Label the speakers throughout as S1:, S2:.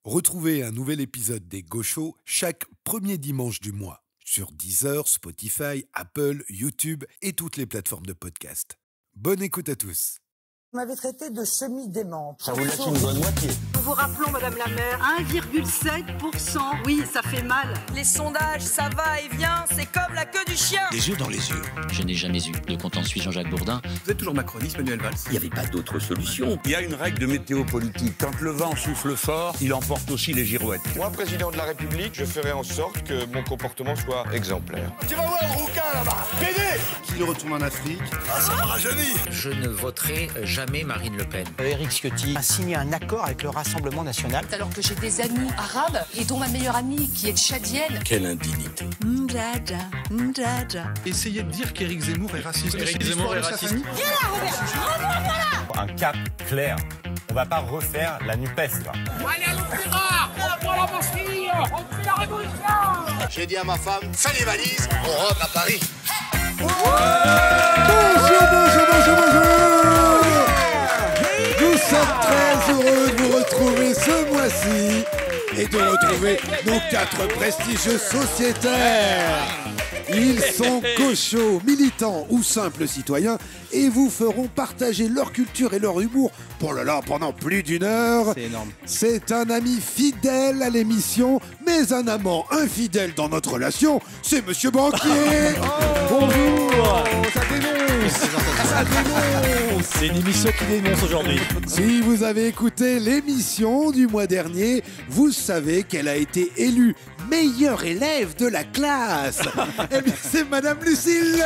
S1: Retrouvez un nouvel épisode des Gauchos chaque premier dimanche du mois sur Deezer, Spotify, Apple, YouTube et toutes les plateformes de podcast. Bonne écoute à tous.
S2: Vous m'avez traité de semi-démente.
S3: Ça vous laisse une bonne moitié.
S4: Nous vous rappelons, Madame la maire, 1,7%. Oui, ça fait mal.
S5: Les sondages, ça va et vient, c'est comme la queue du chien.
S3: Les yeux dans les yeux.
S6: Je n'ai jamais eu de contentieux Jean-Jacques Bourdin.
S7: Vous êtes toujours macroniste, Manuel Valls?
S8: Il n'y avait pas d'autre solution.
S9: Il y a une règle de météo politique. Quand le vent souffle fort, il emporte aussi les girouettes.
S10: Moi, président de la République, je ferai en sorte que mon comportement soit exemplaire.
S9: Tu vas voir le rouquin là-bas. Pédé!
S7: S'il retourne en Afrique...
S9: Ah, ça me rajeunit.
S6: Je ne voterai jamais Marine Le Pen.
S8: Éric Ciotti a signé un accord avec le Rassemblement national.
S11: Alors que j'ai des amis arabes et dont ma meilleure amie qui est tchadienne.
S9: Quelle indignité.
S7: Essayez de dire qu'Éric Zemmour est raciste.
S6: Éric Zemmour est raciste.
S5: Viens là, Robert.
S12: Un cap clair. On va pas refaire la NUPES, là.
S5: Allez, à l'opéra. On prend la Bastille. On fait la révolution.
S3: J'ai dit à ma femme, fais les valises, on rentre à Paris.
S1: Bonjour. Nous sommes très heureux de vous retrouver ce mois-ci et de retrouver nos 4 prestigieux sociétaires. Ils sont gauchos, militants ou simples citoyens et vous feront partager leur culture et leur humour pendant plus d'une heure.
S7: C'est énorme.
S1: C'est un ami fidèle à l'émission, mais un amant infidèle dans notre relation, c'est Monsieur Banquier.
S13: Bonjour. Ça dénonce. Ça dénonce. C'est une émission qui dénonce aujourd'hui.
S1: Si vous avez écouté l'émission du mois dernier, vous savez qu'elle a été élue meilleure élève de la classe. Eh bien, c'est Madame Lucille.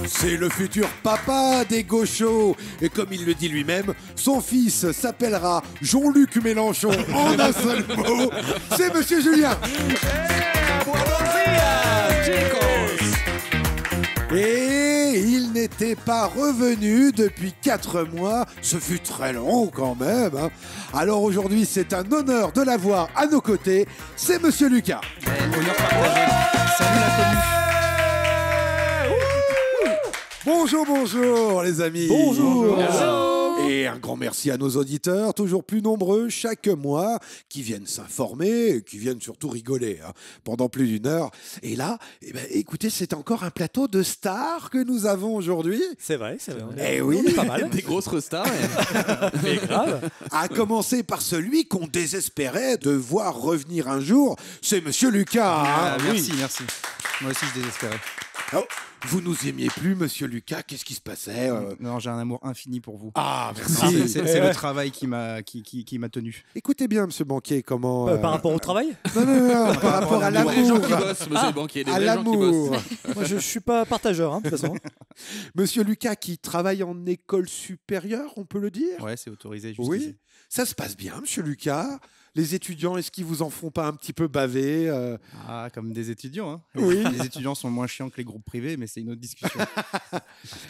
S1: C'est le futur papa des gauchos. Et comme il le dit lui-même, son fils s'appellera Jean-Luc Mélenchon en un seul mot. C'est Monsieur Julien. Et il n'était pas revenu depuis 4 mois. Ce fut très long quand même. Alors aujourd'hui, c'est un honneur de l'avoir à nos côtés. C'est Monsieur Lucas.
S7: Honneur partagé. Salut la commu.
S1: Bonjour les amis.
S13: Bonjour.
S1: Et un grand merci à nos auditeurs, toujours plus nombreux chaque mois, qui viennent s'informer, et qui viennent surtout rigoler pendant plus d'une heure. Et là, écoutez, c'est encore un plateau de stars que nous avons aujourd'hui.
S13: C'est vrai.
S1: Eh oui,
S13: on est pas mal.
S7: Des grosses stars.
S13: Mais grave.
S1: À commencer par celui qu'on désespérait de voir revenir un jour, c'est Monsieur Lucas.
S7: Merci. Moi aussi, je désespérais.
S1: Oh, vous nous aimiez plus, Monsieur Lucas. Qu'est-ce qui se passait
S7: Non, j'ai un amour infini pour vous.
S1: Ah, merci.
S7: C'est le travail qui m'a tenu.
S1: Écoutez bien, Monsieur Banquier, comment...
S13: Par rapport au travail ?
S1: Non, par rapport à l'amour.
S7: Les gens qui bossent, Monsieur le Banquier, les vrais gens qui bossent.
S13: Moi, je suis pas partageur, de toute façon.
S1: Monsieur Lucas qui travaille en école supérieure, on peut le dire ?
S7: Ouais, c'est autorisé jusqu'ici.
S1: Oui. Ça se passe bien, Monsieur Lucas. Les étudiants, est-ce qu'ils vous en font pas un petit peu baver
S7: Ah, comme des étudiants. Hein.
S1: Oui.
S7: Les étudiants sont moins chiants que les groupes privés, mais c'est une autre discussion.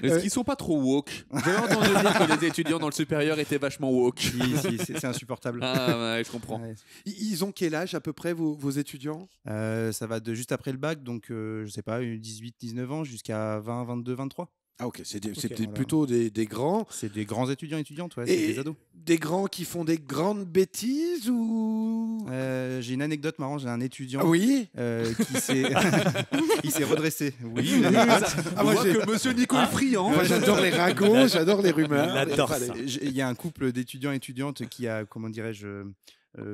S14: Est-ce qu'ils sont pas trop woke? J'avais entendu dire que les étudiants dans le supérieur étaient vachement woke.
S7: Si, c'est insupportable.
S14: Ah ouais, je comprends.
S7: Ouais.
S1: Ils ont quel âge à peu près, vos étudiants ?
S7: Ça va de juste après le bac, donc je sais pas, 18, 19 ans, jusqu'à 20, 22, 23.
S1: Ah ok, c'était
S7: voilà.
S1: plutôt des grands.
S7: C'est des grands étudiants et étudiantes, ouais, c'est
S1: Et
S7: des ados.
S1: des grands qui font des grandes bêtises ou...
S7: J'ai une anecdote marrante, j'ai un étudiant
S1: Oui.
S7: qui s'est redressé. Oui,
S14: On voit que Monsieur Nico est friand.
S1: Moi j'adore les ragots, j'adore les rumeurs.
S13: Il adore ça.
S7: Il y a un couple d'étudiants et étudiantes qui a, comment dirais-je,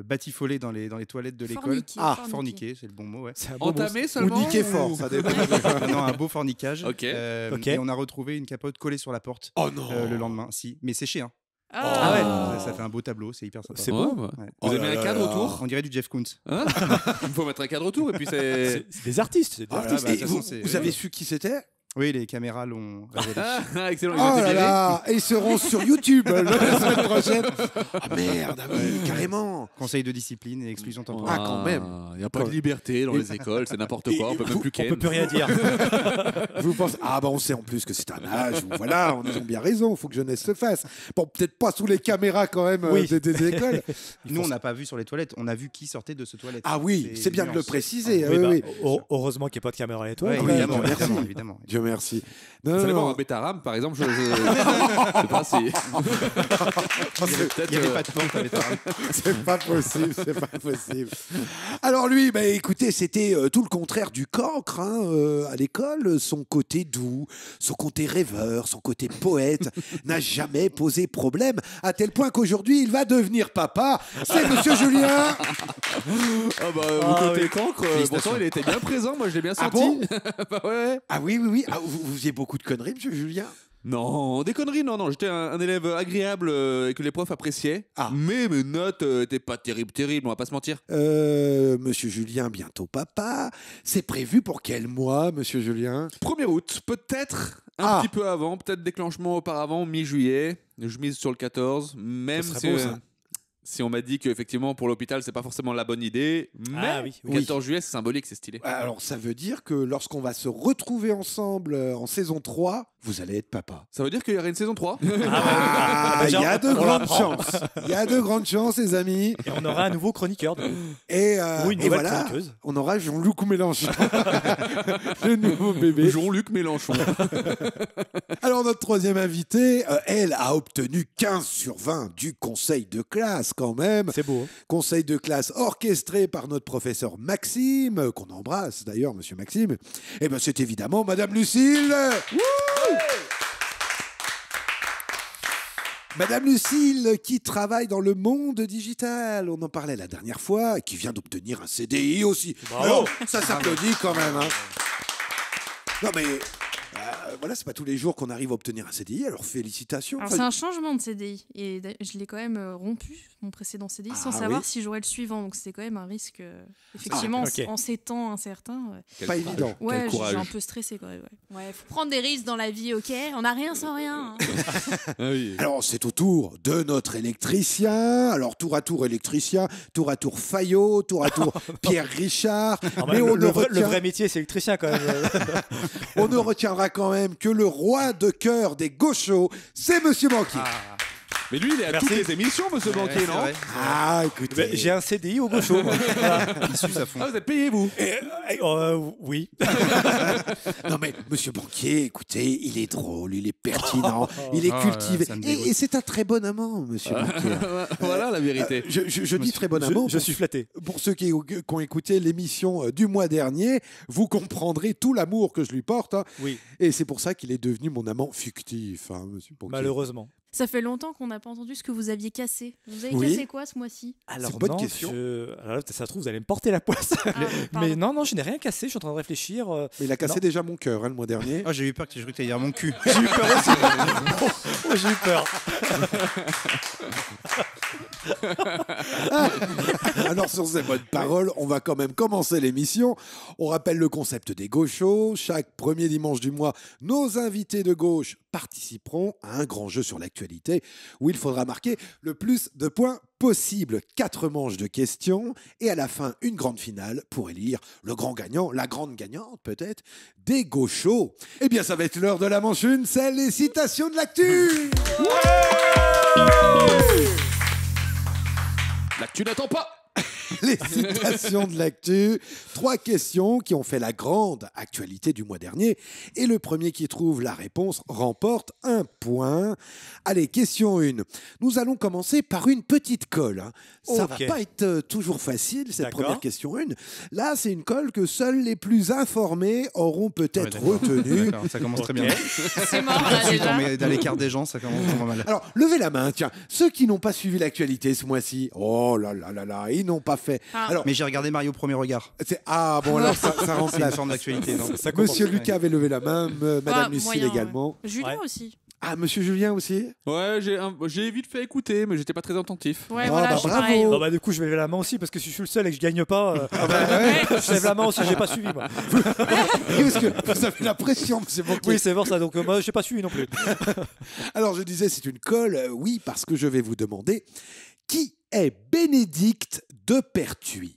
S7: batifolé dans les toilettes de l'école. Forniqué, c'est le bon mot, ouais.
S14: Entamé
S1: Ou
S14: seulement
S1: niquer fort, ça dépend.
S7: Non, un beau fornicage.
S14: Ok.
S7: Et on a retrouvé une capote collée sur la porte
S1: Oh non.
S7: le lendemain. Si, mais séché, hein.
S11: Ah
S13: ouais.
S7: Ça fait un beau tableau, c'est hyper sympa.
S13: C'est beau.
S14: Ouais.
S7: Ouais.
S14: Vous
S1: Oh
S14: avez
S1: là
S14: un cadre
S1: là.
S14: autour?
S7: On dirait du Jeff Koons.
S14: Hein? Il faut mettre un cadre autour et puis c'est...
S13: C'est des artistes.
S7: Ah, bah, de
S1: Et
S7: toute façon,
S1: vous avez su qui c'était ?
S7: Oui, les caméras l'ont révélé.
S14: Ah, excellent, ils
S1: Oh
S14: ont été
S1: là
S14: virés.
S1: là. Et ils seront sur YouTube la semaine prochaine. Ah merde, ah oui, carrément.
S7: Conseil de discipline et exclusion temporaire.
S1: Ah, quand même.
S14: Il n'y a pas de liberté dans les écoles, c'est n'importe quoi, on peut même plus
S13: On
S14: ken.
S13: peut plus rien dire.
S1: Vous pensez, ah bah on sait en plus que c'est un âge où voilà, ils ont bien raison, il faut que jeunesse se fasse. Bon, peut-être pas sous les caméras quand même
S13: Oui.
S1: des écoles.
S7: Nous, on n'a pas vu sur les toilettes, on a vu qui sortait de ce toilette.
S1: Ah oui, c'est bien de le
S7: nuance.
S1: préciser.
S13: Oui,
S1: oui,
S13: bah,
S1: oui.
S13: Heureusement qu'il n'y a pas de caméra à l'étoile.
S7: Ouais,
S1: Oui,
S7: évidemment,
S1: merci.
S7: évidemment.
S1: Dieu merci.
S14: Ça dépend, un Betaram, par exemple, je sais pas si...
S13: Il n'y avait pas de pente à Betaram.
S1: C'est pas possible, c'est pas possible. Alors lui, écoutez, c'était tout le contraire du cancre à l'école. Son côté doux, son côté rêveur, son côté poète n'a jamais posé problème, à tel point qu'aujourd'hui, il va devenir papa. C'est Monsieur Julien.
S14: Mon côté cancre, pourtant, il était bien présent, moi je l'ai bien senti.
S1: Bon
S14: ouais.
S1: Ah oui. Ah, vous faisiez beaucoup de conneries, Monsieur Julien?
S14: Non, des conneries, non. J'étais un élève agréable et que les profs appréciaient. Mais mes notes n'étaient pas terribles, on va pas se mentir.
S1: Monsieur Julien, bientôt papa. C'est prévu pour quel mois, Monsieur Julien?
S14: 1er août, peut-être un petit peu avant, peut-être déclenchement auparavant, mi-juillet. Je mise sur le 14, même si on m'a dit qu'effectivement pour l'hôpital c'est pas forcément la bonne idée, mais le 14 juillet c'est symbolique, c'est stylé.
S1: Alors ça veut dire que lorsqu'on va se retrouver ensemble en saison 3, vous allez être papa.
S14: Ça veut dire qu'il y aurait une saison 3?
S1: Il y a de grandes chances. Il y a de grandes chances, les amis.
S15: Et on aura un nouveau chroniqueur.
S1: Et voilà,
S15: chroniqueuse.
S1: On aura Jean-Luc Mélenchon. Le nouveau bébé.
S14: Jean-Luc Mélenchon.
S1: Alors notre troisième invitée, elle a obtenu 15 sur 20 du conseil de classe quand même.
S15: C'est beau.
S1: Conseil de classe orchestré par notre professeur Maxime, qu'on embrasse d'ailleurs, Monsieur Maxime. Et bien c'est évidemment Madame Lucille. Madame Lucille, qui travaille dans le monde digital, on en parlait la dernière fois, et qui vient d'obtenir un CDI aussi.
S15: Bravo.
S1: Alors, ça s'applaudit quand même. Non mais, voilà, c'est pas tous les jours qu'on arrive à obtenir un CDI, alors félicitations.
S16: Alors c'est un changement de CDI, et je l'ai quand même rompu, mon précédent CDI, sans savoir si j'aurais le suivant, donc c'était quand même un risque, effectivement, en ces temps incertains.
S1: Pas évident.
S16: Ouais, j'ai un peu stressé quand même. Ouais, faut prendre des risques dans la vie, ok, on n'a rien sans rien.
S1: Alors c'est au tour de notre électricien, alors tour à tour électricien, tour à tour Fayot, tour à tour Pierre Richard.
S15: Mais le vrai métier c'est électricien quand même.
S1: On ne retiendra quand même que le roi de cœur des gauchos, c'est Monsieur Banquier.
S14: Mais lui, il est à toutes les émissions, Monsieur Banquier, non?
S1: Écoutez.
S15: J'ai un CDI au gaucho.
S14: Il suce à fond. Vous êtes payé, vous?
S15: Oui.
S1: Non mais Monsieur Banquier, écoutez, il est drôle, il est pertinent, il est cultivé. Et c'est un très bon amant, Monsieur Banquier.
S14: Voilà la vérité.
S1: Je dis très bon amant.
S15: Je suis flatté.
S1: Pour ceux qui ont écouté l'émission du mois dernier, vous comprendrez tout l'amour que je lui porte.
S15: Oui.
S1: Et c'est pour ça qu'il est devenu mon amant fictif, Monsieur Banquier.
S15: Malheureusement.
S16: Ça fait longtemps qu'on n'a pas entendu ce que vous aviez cassé. Vous avez cassé quoi ce mois-ci?
S15: Alors,
S1: c'est une bonne question.
S15: Alors là, ça se trouve, vous allez me porter la poisse. Mais non, je n'ai rien cassé. Je suis en train de réfléchir.
S1: Mais il a cassé déjà mon cœur le mois dernier.
S13: Oh, j'ai eu peur que tu allais dire mon cul.
S15: J'ai eu peur aussi. J'ai eu peur.
S1: Alors sur ces bonnes paroles, on va quand même commencer l'émission. On rappelle le concept des gauchos. Chaque premier dimanche du mois, nos invités de gauche participeront à un grand jeu sur l'actualité où il faudra marquer le plus de points possible. 4 manches de questions et à la fin, une grande finale pour élire le grand gagnant, la grande gagnante peut-être, des gauchos. Eh bien, ça va être l'heure de la manche 1, c'est les citations de l'actu.
S14: L'actu n'attend pas.
S1: Les citations de l'actu. 3 questions qui ont fait la grande actualité du mois dernier. Et le premier qui trouve la réponse remporte 1 point. Allez, question 1. Nous allons commencer par une petite colle. Ça va pas être toujours facile, cette première question 1. Là, c'est une colle que seuls les plus informés auront peut-être retenue.
S13: Ça commence très bien.
S16: C'est mort, là, déjà.
S13: Mais dans l'écart des gens, ça commence vraiment mal.
S1: Alors, levez la main, tiens. Ceux qui n'ont pas suivi l'actualité ce mois-ci. Oh là là là là, ils n'ont pas fait.
S13: Alors, mais j'ai regardé Mario Premier Regard.
S1: Alors ça remplace.
S13: C'est une forme d'actualité.
S1: Monsieur Lucas avait levé la main, Madame Lucille également.
S16: Julien aussi.
S1: Ah, Monsieur Julien aussi.
S14: Ouais, j'ai vite fait écouter, mais j'étais pas très attentif.
S16: Ouais, voilà, je suis pareil.
S15: Du coup, je vais lever la main aussi parce que si je suis le seul et que je gagne pas, je lève la main aussi. J'ai pas suivi moi.
S1: Parce que vous avez la pression, c'est bon.
S15: Oui, c'est bon ça. Donc moi, j'ai pas suivi non plus.
S1: Alors je disais, c'est une colle. Oui, parce que je vais vous demander qui est Bénédicte de Pertuis.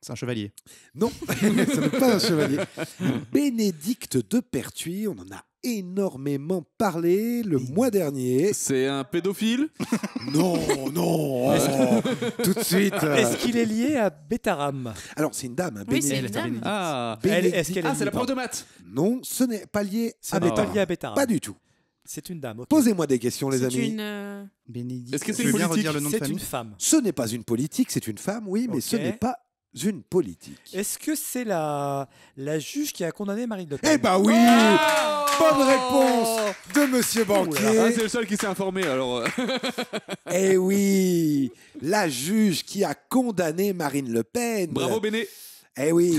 S13: C'est un chevalier.
S1: Non, ce n'est pas un chevalier. Bénédicte de Pertuis, on en a énormément parlé le mois dernier.
S14: C'est un pédophile?
S1: Non, tout de suite.
S15: Est-ce qu'il est lié à Bétaram?
S1: Alors, c'est une dame.
S16: Oui, c'est une dame.
S14: C'est la prof de maths?
S1: Non, ce n'est pas lié à
S15: n'est pas
S1: Bétaram.
S15: lié à Bétaram.
S1: Pas du tout.
S15: C'est une dame.
S1: Posez-moi des questions, les
S16: C'est
S1: amis.
S16: une.
S7: Bénédicte.
S14: Est-ce que c'est
S7: Tu veux bien
S14: politique?
S7: redire le nom de
S15: C'est
S7: famille
S15: une femme.
S1: Ce n'est pas une politique, c'est une femme, oui, mais ce
S15: Ok.
S1: n'est pas une politique.
S15: Est-ce que c'est la juge qui a condamné Marine Le Pen?
S1: Eh ben oui, bonne réponse de Monsieur Banquier.
S14: Ah, c'est le seul qui s'est informé, alors.
S1: Eh oui, la juge qui a condamné Marine Le Pen.
S14: Bravo, Béné.
S1: Eh oui.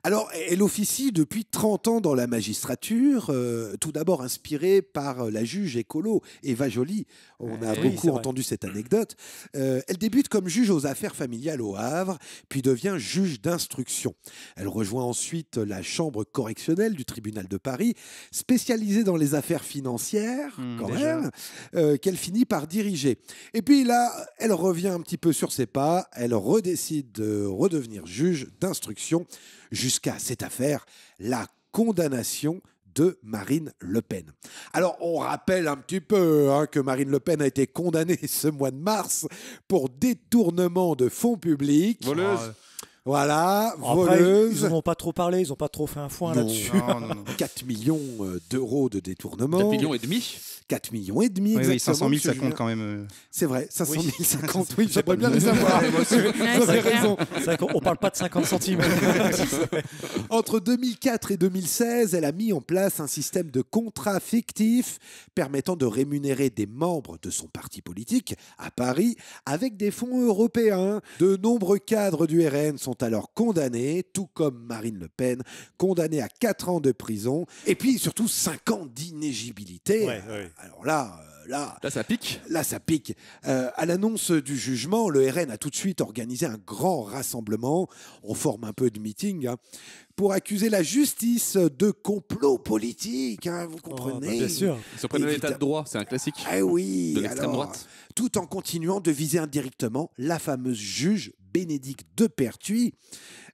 S1: Alors, elle officie depuis 30 ans dans la magistrature, tout d'abord inspirée par la juge écolo Eva Joly. On a
S15: oui,
S1: beaucoup
S15: c'est vrai.
S1: entendu cette anecdote. Elle débute comme juge aux affaires familiales au Havre, puis devient juge d'instruction. Elle rejoint ensuite la chambre correctionnelle du tribunal de Paris, spécialisée dans les affaires financières, quand
S7: déjà.
S1: même, qu'elle finit par diriger. Et puis là, elle revient un petit peu sur ses pas, elle redécide de redevenir juge d'instruction jusqu'à cette affaire, la condamnation de Marine Le Pen. Alors, on rappelle un petit peu que Marine Le Pen a été condamnée ce mois de mars pour détournement de fonds publics.
S14: Voleuse.
S1: Voilà,
S15: Après,
S1: voleuse.
S15: ils n'en ont pas trop parlé, ils n'ont pas trop fait un foin
S1: Non.
S15: là-dessus.
S7: Non.
S1: 4 millions d'euros de détournement.
S14: 4 millions et demi.
S1: 4 millions et demi,
S7: Oui,
S1: exactement.
S7: 500 000,
S1: monsieur
S7: ça compte
S1: Julien.
S7: quand même.
S1: C'est vrai, 500 000,
S15: Oui.
S1: ça compte. Oui, j'aimerais bien les avoir.
S7: Ouais, moi aussi.
S1: Vous avez raison.
S15: C'est vrai qu'on parle pas de 50 centimes.
S1: Entre 2004 et 2016, elle a mis en place un système de contrats fictifs permettant de rémunérer des membres de son parti politique à Paris avec des fonds européens. De nombreux cadres du RN sont alors condamnés, tout comme Marine Le Pen, condamnée à 4 ans de prison et puis surtout 5 ans d'inéligibilité.
S15: Ouais, ouais.
S1: Alors là,
S14: Là, ça pique.
S1: Là, ça pique. À l'annonce du jugement, le RN a tout de suite organisé un grand rassemblement. On forme un peu de meeting pour accuser la justice de complot politique. Vous comprenez?
S15: Bien sûr.
S14: Ils se prennent l'état de droit, c'est un classique.
S1: Ah oui.
S14: De l'extrême
S1: alors,
S14: droite.
S1: Tout en continuant de viser indirectement la fameuse juge Bénédicte de Pertuis.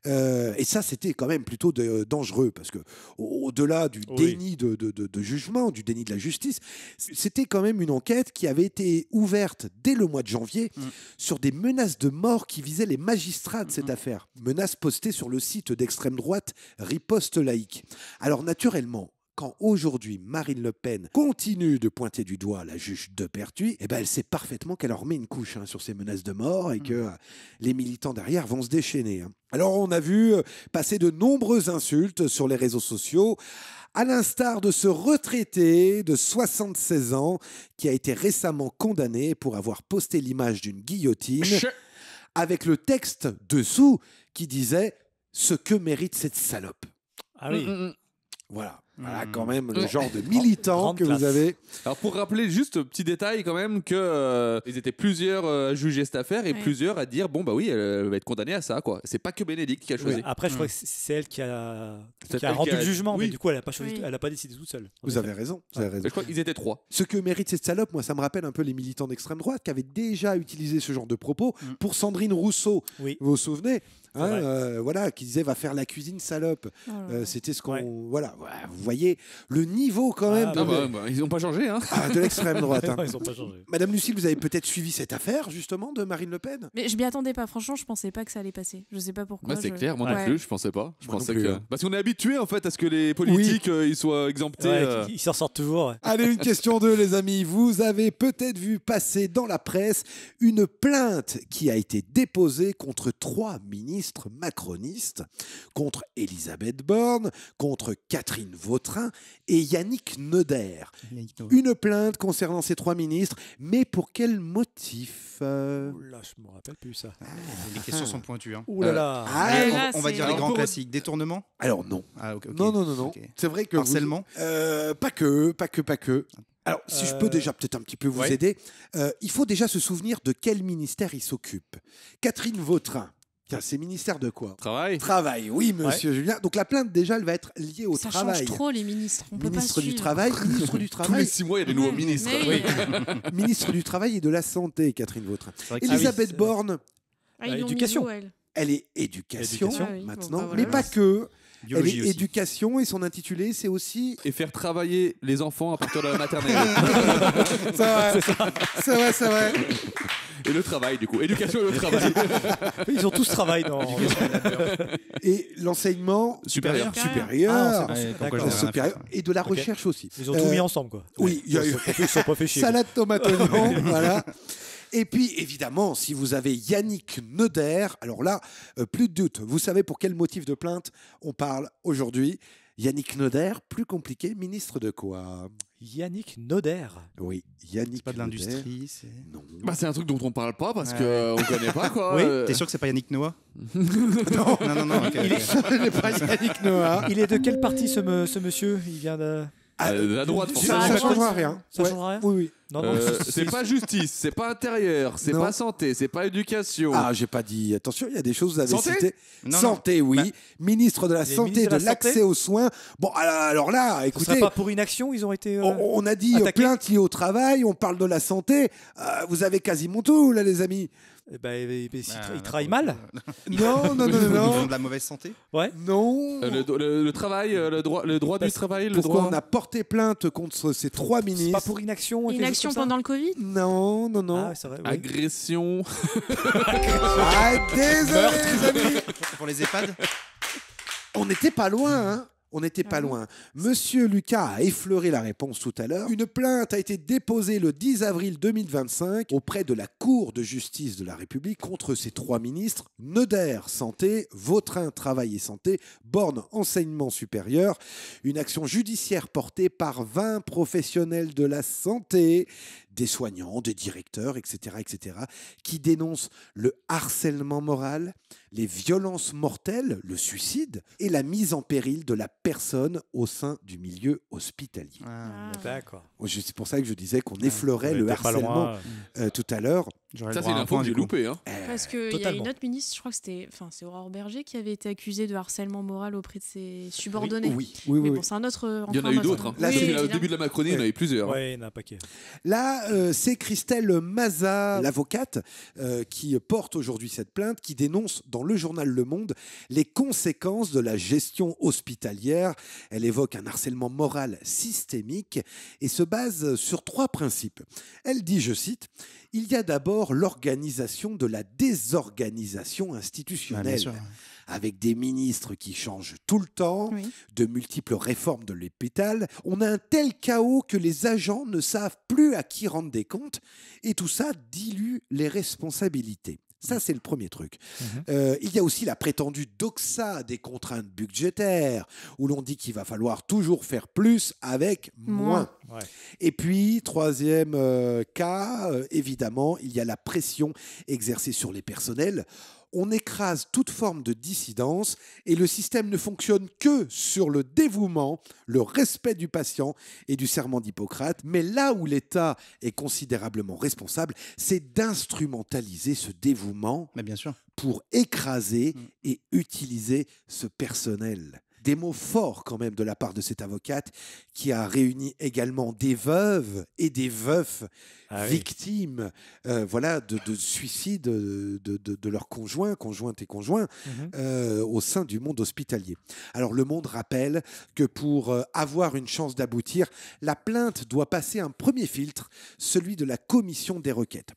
S1: Et ça, c'était quand même plutôt dangereux, parce que au-delà du déni de jugement, du déni de la justice, c'était quand même une enquête qui avait été ouverte dès le mois de janvier sur des menaces de mort qui visaient les magistrats de cette affaire. Menaces postées sur le site d'extrême droite Riposte Laïque. Alors naturellement, quand aujourd'hui Marine Le Pen continue de pointer du doigt la juge de Pertuis, eh ben elle sait parfaitement qu'elle en remet une couche sur ces menaces de mort et que les militants derrière vont se déchaîner. Alors on a vu passer de nombreuses insultes sur les réseaux sociaux, à l'instar de ce retraité de 76 ans qui a été récemment condamné pour avoir posté l'image d'une guillotine avec le texte dessous qui disait « Ce que mérite cette salope ».
S15: Ah oui.
S1: Voilà quand même le genre de militant que vous avez.
S14: Alors pour rappeler juste petit détail quand même que ils étaient plusieurs à juger cette affaire et plusieurs à dire bon bah oui elle va être condamnée à ça quoi. C'est pas que Bénédicte qui a choisi.
S15: Oui. Après je crois que c'est elle qui a
S14: elle
S15: rendu
S14: qui a-
S15: le jugement,
S14: oui.
S15: mais du coup elle a pas choisi, elle a pas décidé toute seule.
S1: Vous avez raison. Vous avez raison.
S14: Mais je crois qu'ils étaient 3.
S1: Ce que mérite cette salope, moi, ça me rappelle un peu les militants d'extrême droite qui avaient déjà utilisé ce genre de propos pour Sandrine Rousseau.
S15: Oui.
S1: Vous vous souvenez
S15: vrai.
S1: voilà, qui disait va faire la cuisine salope.
S16: Oh là là.
S1: C'était ce qu'on. Voilà, vous voyez le niveau quand même
S14: Ils n'ont pas changé hein.
S1: de l'extrême droite.
S15: Non, ils ont pas changé.
S1: Madame Lucille, vous avez peut-être suivi cette affaire justement de Marine Le Pen.
S16: Mais je m'y attendais pas, franchement, je pensais pas que ça allait passer. Je sais pas pourquoi.
S14: Bah, c'est clair, moi non
S16: Ouais.
S14: plus, je pensais pas. Je
S1: Moi
S14: pensais
S1: non plus,
S14: que
S1: hein.
S14: parce qu'on est habitué en fait à ce que les politiques ils soient exemptés.
S15: Ouais, ils s'en sortent toujours. Ouais.
S1: Allez, une question 2, les amis. Vous avez peut-être vu passer dans la presse une plainte qui a été déposée contre 3 ministres macronistes, contre Elisabeth Borne, contre Catherine Vautrin et Yannick Neuder. Une plainte concernant ces 3 ministres, mais pour quel motif
S15: Oula, je me rappelle plus ça.
S7: Les questions sont pointues.
S15: Ouh là là.
S7: On va dire les grands classiques. Détournement.
S1: Alors non.
S7: Ah, ok.
S1: Non.
S7: Ok.
S1: C'est vrai que
S7: Harcèlement.
S1: pas que. Alors, si je peux déjà peut-être un petit peu vous aider, il faut déjà se souvenir de quel ministère il s'occupe. Catherine Vautrin. Tiens, c'est ministère de quoi? Travail, oui, monsieur Julien. Donc la plainte, déjà, elle va être liée au
S16: Ça
S1: travail.
S16: change trop les ministres. On peut pas
S1: Ministre du
S16: suivre.
S1: Travail, ministre du
S14: Tous
S1: Travail.
S14: les 6 mois, il y a des nouveaux ministres.
S16: Mais-
S1: Ministre du Travail et de la Santé, Catherine Vautrin.
S7: vrai que ça-
S1: Elisabeth Borne,
S16: Ah, ils l'ont mis
S15: Éducation.
S16: où, elle
S1: elle est éducation
S15: Éducation.
S16: Ah oui, bon,
S1: maintenant,
S16: bah voilà.
S1: mais pas que.
S7: Biologie aussi.
S1: Éducation et son intitulé, c'est aussi...
S14: Et faire travailler les enfants à partir de la maternelle.
S1: C'est vrai.
S14: Et le travail, du coup. Éducation et le travail.
S15: Ils ont tous travail dans...
S1: Et l'enseignement
S14: supérieur.
S1: Supérieur. Et de la recherche aussi.
S15: Ils ont tout mis ensemble, quoi.
S1: Oui.
S15: Ils sont pas fait chier.
S1: Salade tomate oignon, voilà. Et puis, évidemment, si vous avez Yannick Neuder, alors là, plus de doute. Vous savez pour quel motif de plainte on parle aujourd'hui. Yannick Neuder, plus compliqué, ministre de quoi?
S15: Yannick Neuder.
S1: Oui, Yannick.
S7: C'est pas de l'industrie, c'est...
S1: Non.
S14: Bah, c'est un truc dont on parle pas parce qu'on connaît pas, quoi.
S7: Oui. T'es sûr que c'est pas Yannick Noah?
S1: Non.
S7: Okay,
S1: Il n'est pas Yannick Noah.
S15: Il est de quel parti ce monsieur? Il vient de...
S14: de la droite,
S1: forcément. Ça ne changera rien.
S15: Ça changera rien?
S1: Oui.
S15: Non,
S14: c'est pas justice, c'est pas intérieur, c'est pas santé, c'est pas éducation.
S1: Ah, j'ai pas dit. Attention, il y a des choses que vous avez
S14: Santé
S1: citées.
S7: Non,
S1: santé, oui.
S7: Bah,
S1: ministre de la Santé, de l'accès aux soins. Bon, alors là, écoutez.
S15: Ce serait pas pour inaction, ils ont été.
S1: On a dit plainte liée au travail, on parle de la santé. Vous avez quasiment tout, là, les amis.
S15: Ils travaillent mal.
S1: Non.
S7: Ils ont de la mauvaise santé.
S15: Ouais.
S1: Non.
S14: Le travail, le droit du travail,
S1: Pourquoi on a porté plainte contre ces trois ministres?
S15: C'est pas pour inaction.
S16: Inaction pendant le Covid?
S1: Non.
S15: Ah, c'est vrai, oui.
S14: Agression.
S1: Désolé, les amis.
S7: Pour les EHPAD.
S1: On n'était pas loin, hein. On n'était pas loin. Monsieur Lucas a effleuré la réponse tout à l'heure. Une plainte a été déposée le 10 avril 2025 auprès de la Cour de justice de la République contre ces trois ministres, Neuder, Santé, Vautrin, Travail et Santé, Borne, Enseignement supérieur. Une action judiciaire portée par 20 professionnels de la santé, des soignants, des directeurs, etc., qui dénoncent le harcèlement moral, les violences mortelles, le suicide et la mise en péril de la personne au sein du milieu hospitalier.
S15: D'accord.
S1: C'est pour ça que je disais qu'on effleurait le harcèlement tout à l'heure.
S14: Ça, c'est une info que j'ai loupée. Hein.
S16: Parce qu'il y a une autre ministre, je crois que c'est Aurore Berger, qui avait été accusée de harcèlement moral auprès de ses subordonnés.
S1: Oui.
S16: Mais bon, c'est un autre...
S14: Il y en a eu d'autres. Hein.
S1: Là,
S14: au début de la Macronie, il y en avait plusieurs.
S15: Oui, il y en a un paquet.
S1: Là, c'est Christelle Maza, l'avocate, qui porte aujourd'hui cette plainte, qui dénonce dans le journal Le Monde les conséquences de la gestion hospitalière. Elle évoque un harcèlement moral systémique et se base sur 3 principes. Elle dit, je cite, « Il y a d'abord l'organisation de la désorganisation institutionnelle. » Avec des ministres qui changent tout le temps, de multiples réformes de l'hôpital. On a un tel chaos que les agents ne savent plus à qui rendre des comptes et tout ça dilue les responsabilités. Ça, c'est le premier truc. Il y a aussi la prétendue doxa des contraintes budgétaires, où l'on dit qu'il va falloir toujours faire plus avec moins. Ouais. Et puis, troisième cas, évidemment, il y a la pression exercée sur les personnels. On écrase toute forme de dissidence et le système ne fonctionne que sur le dévouement, le respect du patient et du serment d'Hippocrate. Mais là où l'État est considérablement responsable, c'est d'instrumentaliser ce dévouement pour écraser et utiliser ce personnel. Des mots forts quand même de la part de cette avocate qui a réuni également des veuves et des veufs victimes de suicide de leurs conjointes et conjoints au sein du monde hospitalier. Alors le Monde rappelle que pour avoir une chance d'aboutir, la plainte doit passer un premier filtre, celui de la commission des requêtes.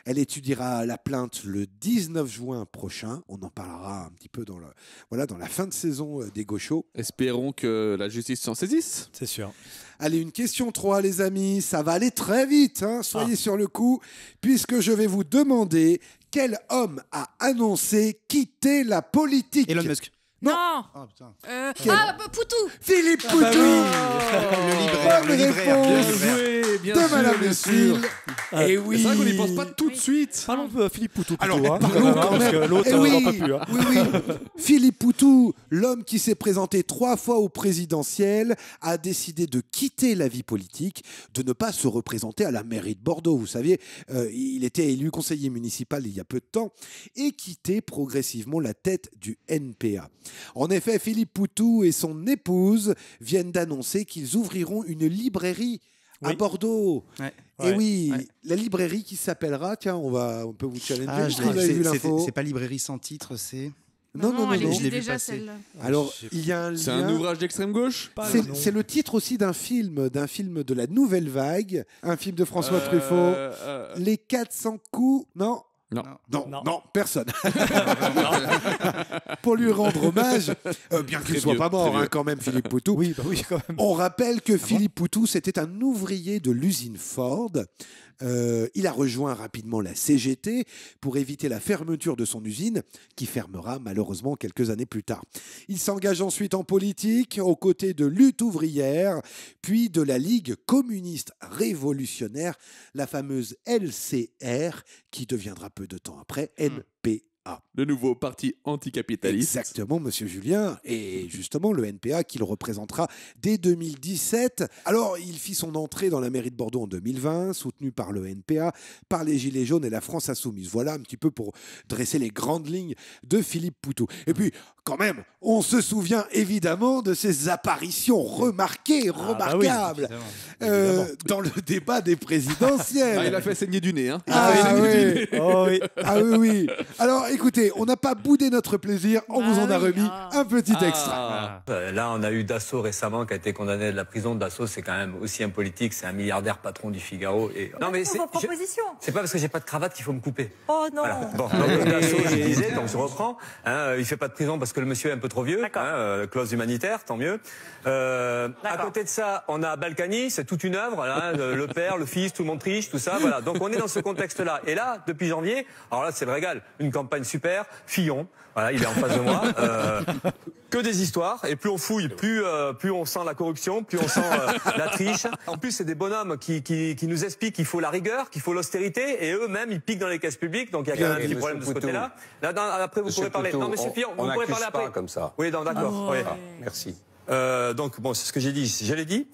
S1: Elle étudiera la plainte le 19 juin prochain. On en parlera un petit peu dans la fin de saison des Gauchos.
S14: Espérons que la justice s'en saisisse.
S15: C'est sûr.
S1: Allez, une question 3, les amis. Ça va aller très vite, hein. Soyez sur le coup, puisque je vais vous demander quel homme a annoncé quitter la politique.
S7: Elon Musk.
S16: Non.
S7: Oh, putain.
S16: Poutou.
S1: Philippe Poutou.
S7: Le libraire.
S1: De Madame Le Cil. Et oui.
S14: C'est vrai qu'on n'y pense pas tout de suite.
S15: Parlons de Philippe Poutou.
S1: Alors, parlons quand même.
S15: Parce que l'autre, on n'en peut plus.
S1: Oui. Philippe Poutou, l'homme qui s'est présenté 3 fois au présidentiel, a décidé de quitter la vie politique, de ne pas se représenter à la mairie de Bordeaux. Vous saviez, il était élu conseiller municipal il y a peu de temps et quitter progressivement la tête du NPA. En effet, Philippe Poutou et son épouse viennent d'annoncer qu'ils ouvriront une librairie à Bordeaux. La librairie qui s'appellera, tiens, on peut vous challenger.
S7: C'est pas librairie sans titre, c'est...
S1: Non.
S16: Elle
S1: Je
S16: existe
S1: l'ai
S16: déjà celle-là.
S1: Alors, il y a un lien.
S14: C'est un ouvrage d'extrême gauche.
S1: C'est le titre aussi d'un film de la Nouvelle Vague, un film de François Truffaut. Les 400 coups, non. Non, personne. Pour lui rendre hommage, bien qu'il ne soit pas mort quand même, Philippe Poutou.
S15: Oui, quand même.
S1: On rappelle que Philippe Poutou, c'était un ouvrier de l'usine Ford. Il a rejoint rapidement la CGT pour éviter la fermeture de son usine, qui fermera malheureusement quelques années plus tard. Il s'engage ensuite en politique, aux côtés de Lutte ouvrière, puis de la Ligue communiste révolutionnaire, la fameuse LCR, qui deviendra peu de temps après NPA.
S14: Le nouveau parti anticapitaliste.
S1: Exactement, monsieur Julien. Et justement, le NPA qu'il représentera dès 2017. Alors, il fit son entrée dans la mairie de Bordeaux en 2020, soutenu par le NPA, par les Gilets jaunes et la France insoumise. Voilà un petit peu pour dresser les grandes lignes de Philippe Poutou. Et puis, quand même, on se souvient évidemment de ses apparitions remarquables dans le débat des présidentielles.
S14: Il a fait saigner du nez. Hein.
S1: Oui. Alors, écoutez, on n'a pas boudé notre plaisir, on vous en a remis un petit extra.
S17: Là, on a eu Dassault récemment qui a été condamné de la prison. Dassault, c'est quand même aussi un politique, c'est un milliardaire patron du Figaro. Et... Non, mais c'est pas parce que j'ai pas de cravate qu'il faut me couper.
S2: Oh non.
S17: Voilà. Bon, donc Dassault, je disais, donc je reprends. Il fait pas de prison parce que le monsieur est un peu trop vieux. Clause humanitaire, tant mieux. À côté de ça, on a Balkany, c'est toute une œuvre. Là, le père, le fils, tout le monde triche, tout ça. Voilà. Donc on est dans ce contexte-là. Et là, depuis janvier, alors là, c'est le régal. Une campagne super. Fillon, voilà, il est en face de moi. Que des histoires. Et plus on fouille, plus on sent la corruption, plus on sent la triche. En plus, c'est des bonhommes qui nous expliquent qu'il faut la rigueur, qu'il faut l'austérité. Et eux-mêmes, ils piquent dans les caisses publiques. Donc il y a quand même un petit problème de ce côté-là. Après, vous pourrez parler. Non, monsieur Fillon, vous pourrez parler après.
S9: Comme ça.
S17: Oui, d'accord. Oui.
S9: Merci.
S17: Donc bon, c'est ce que j'ai dit, je l'ai dit.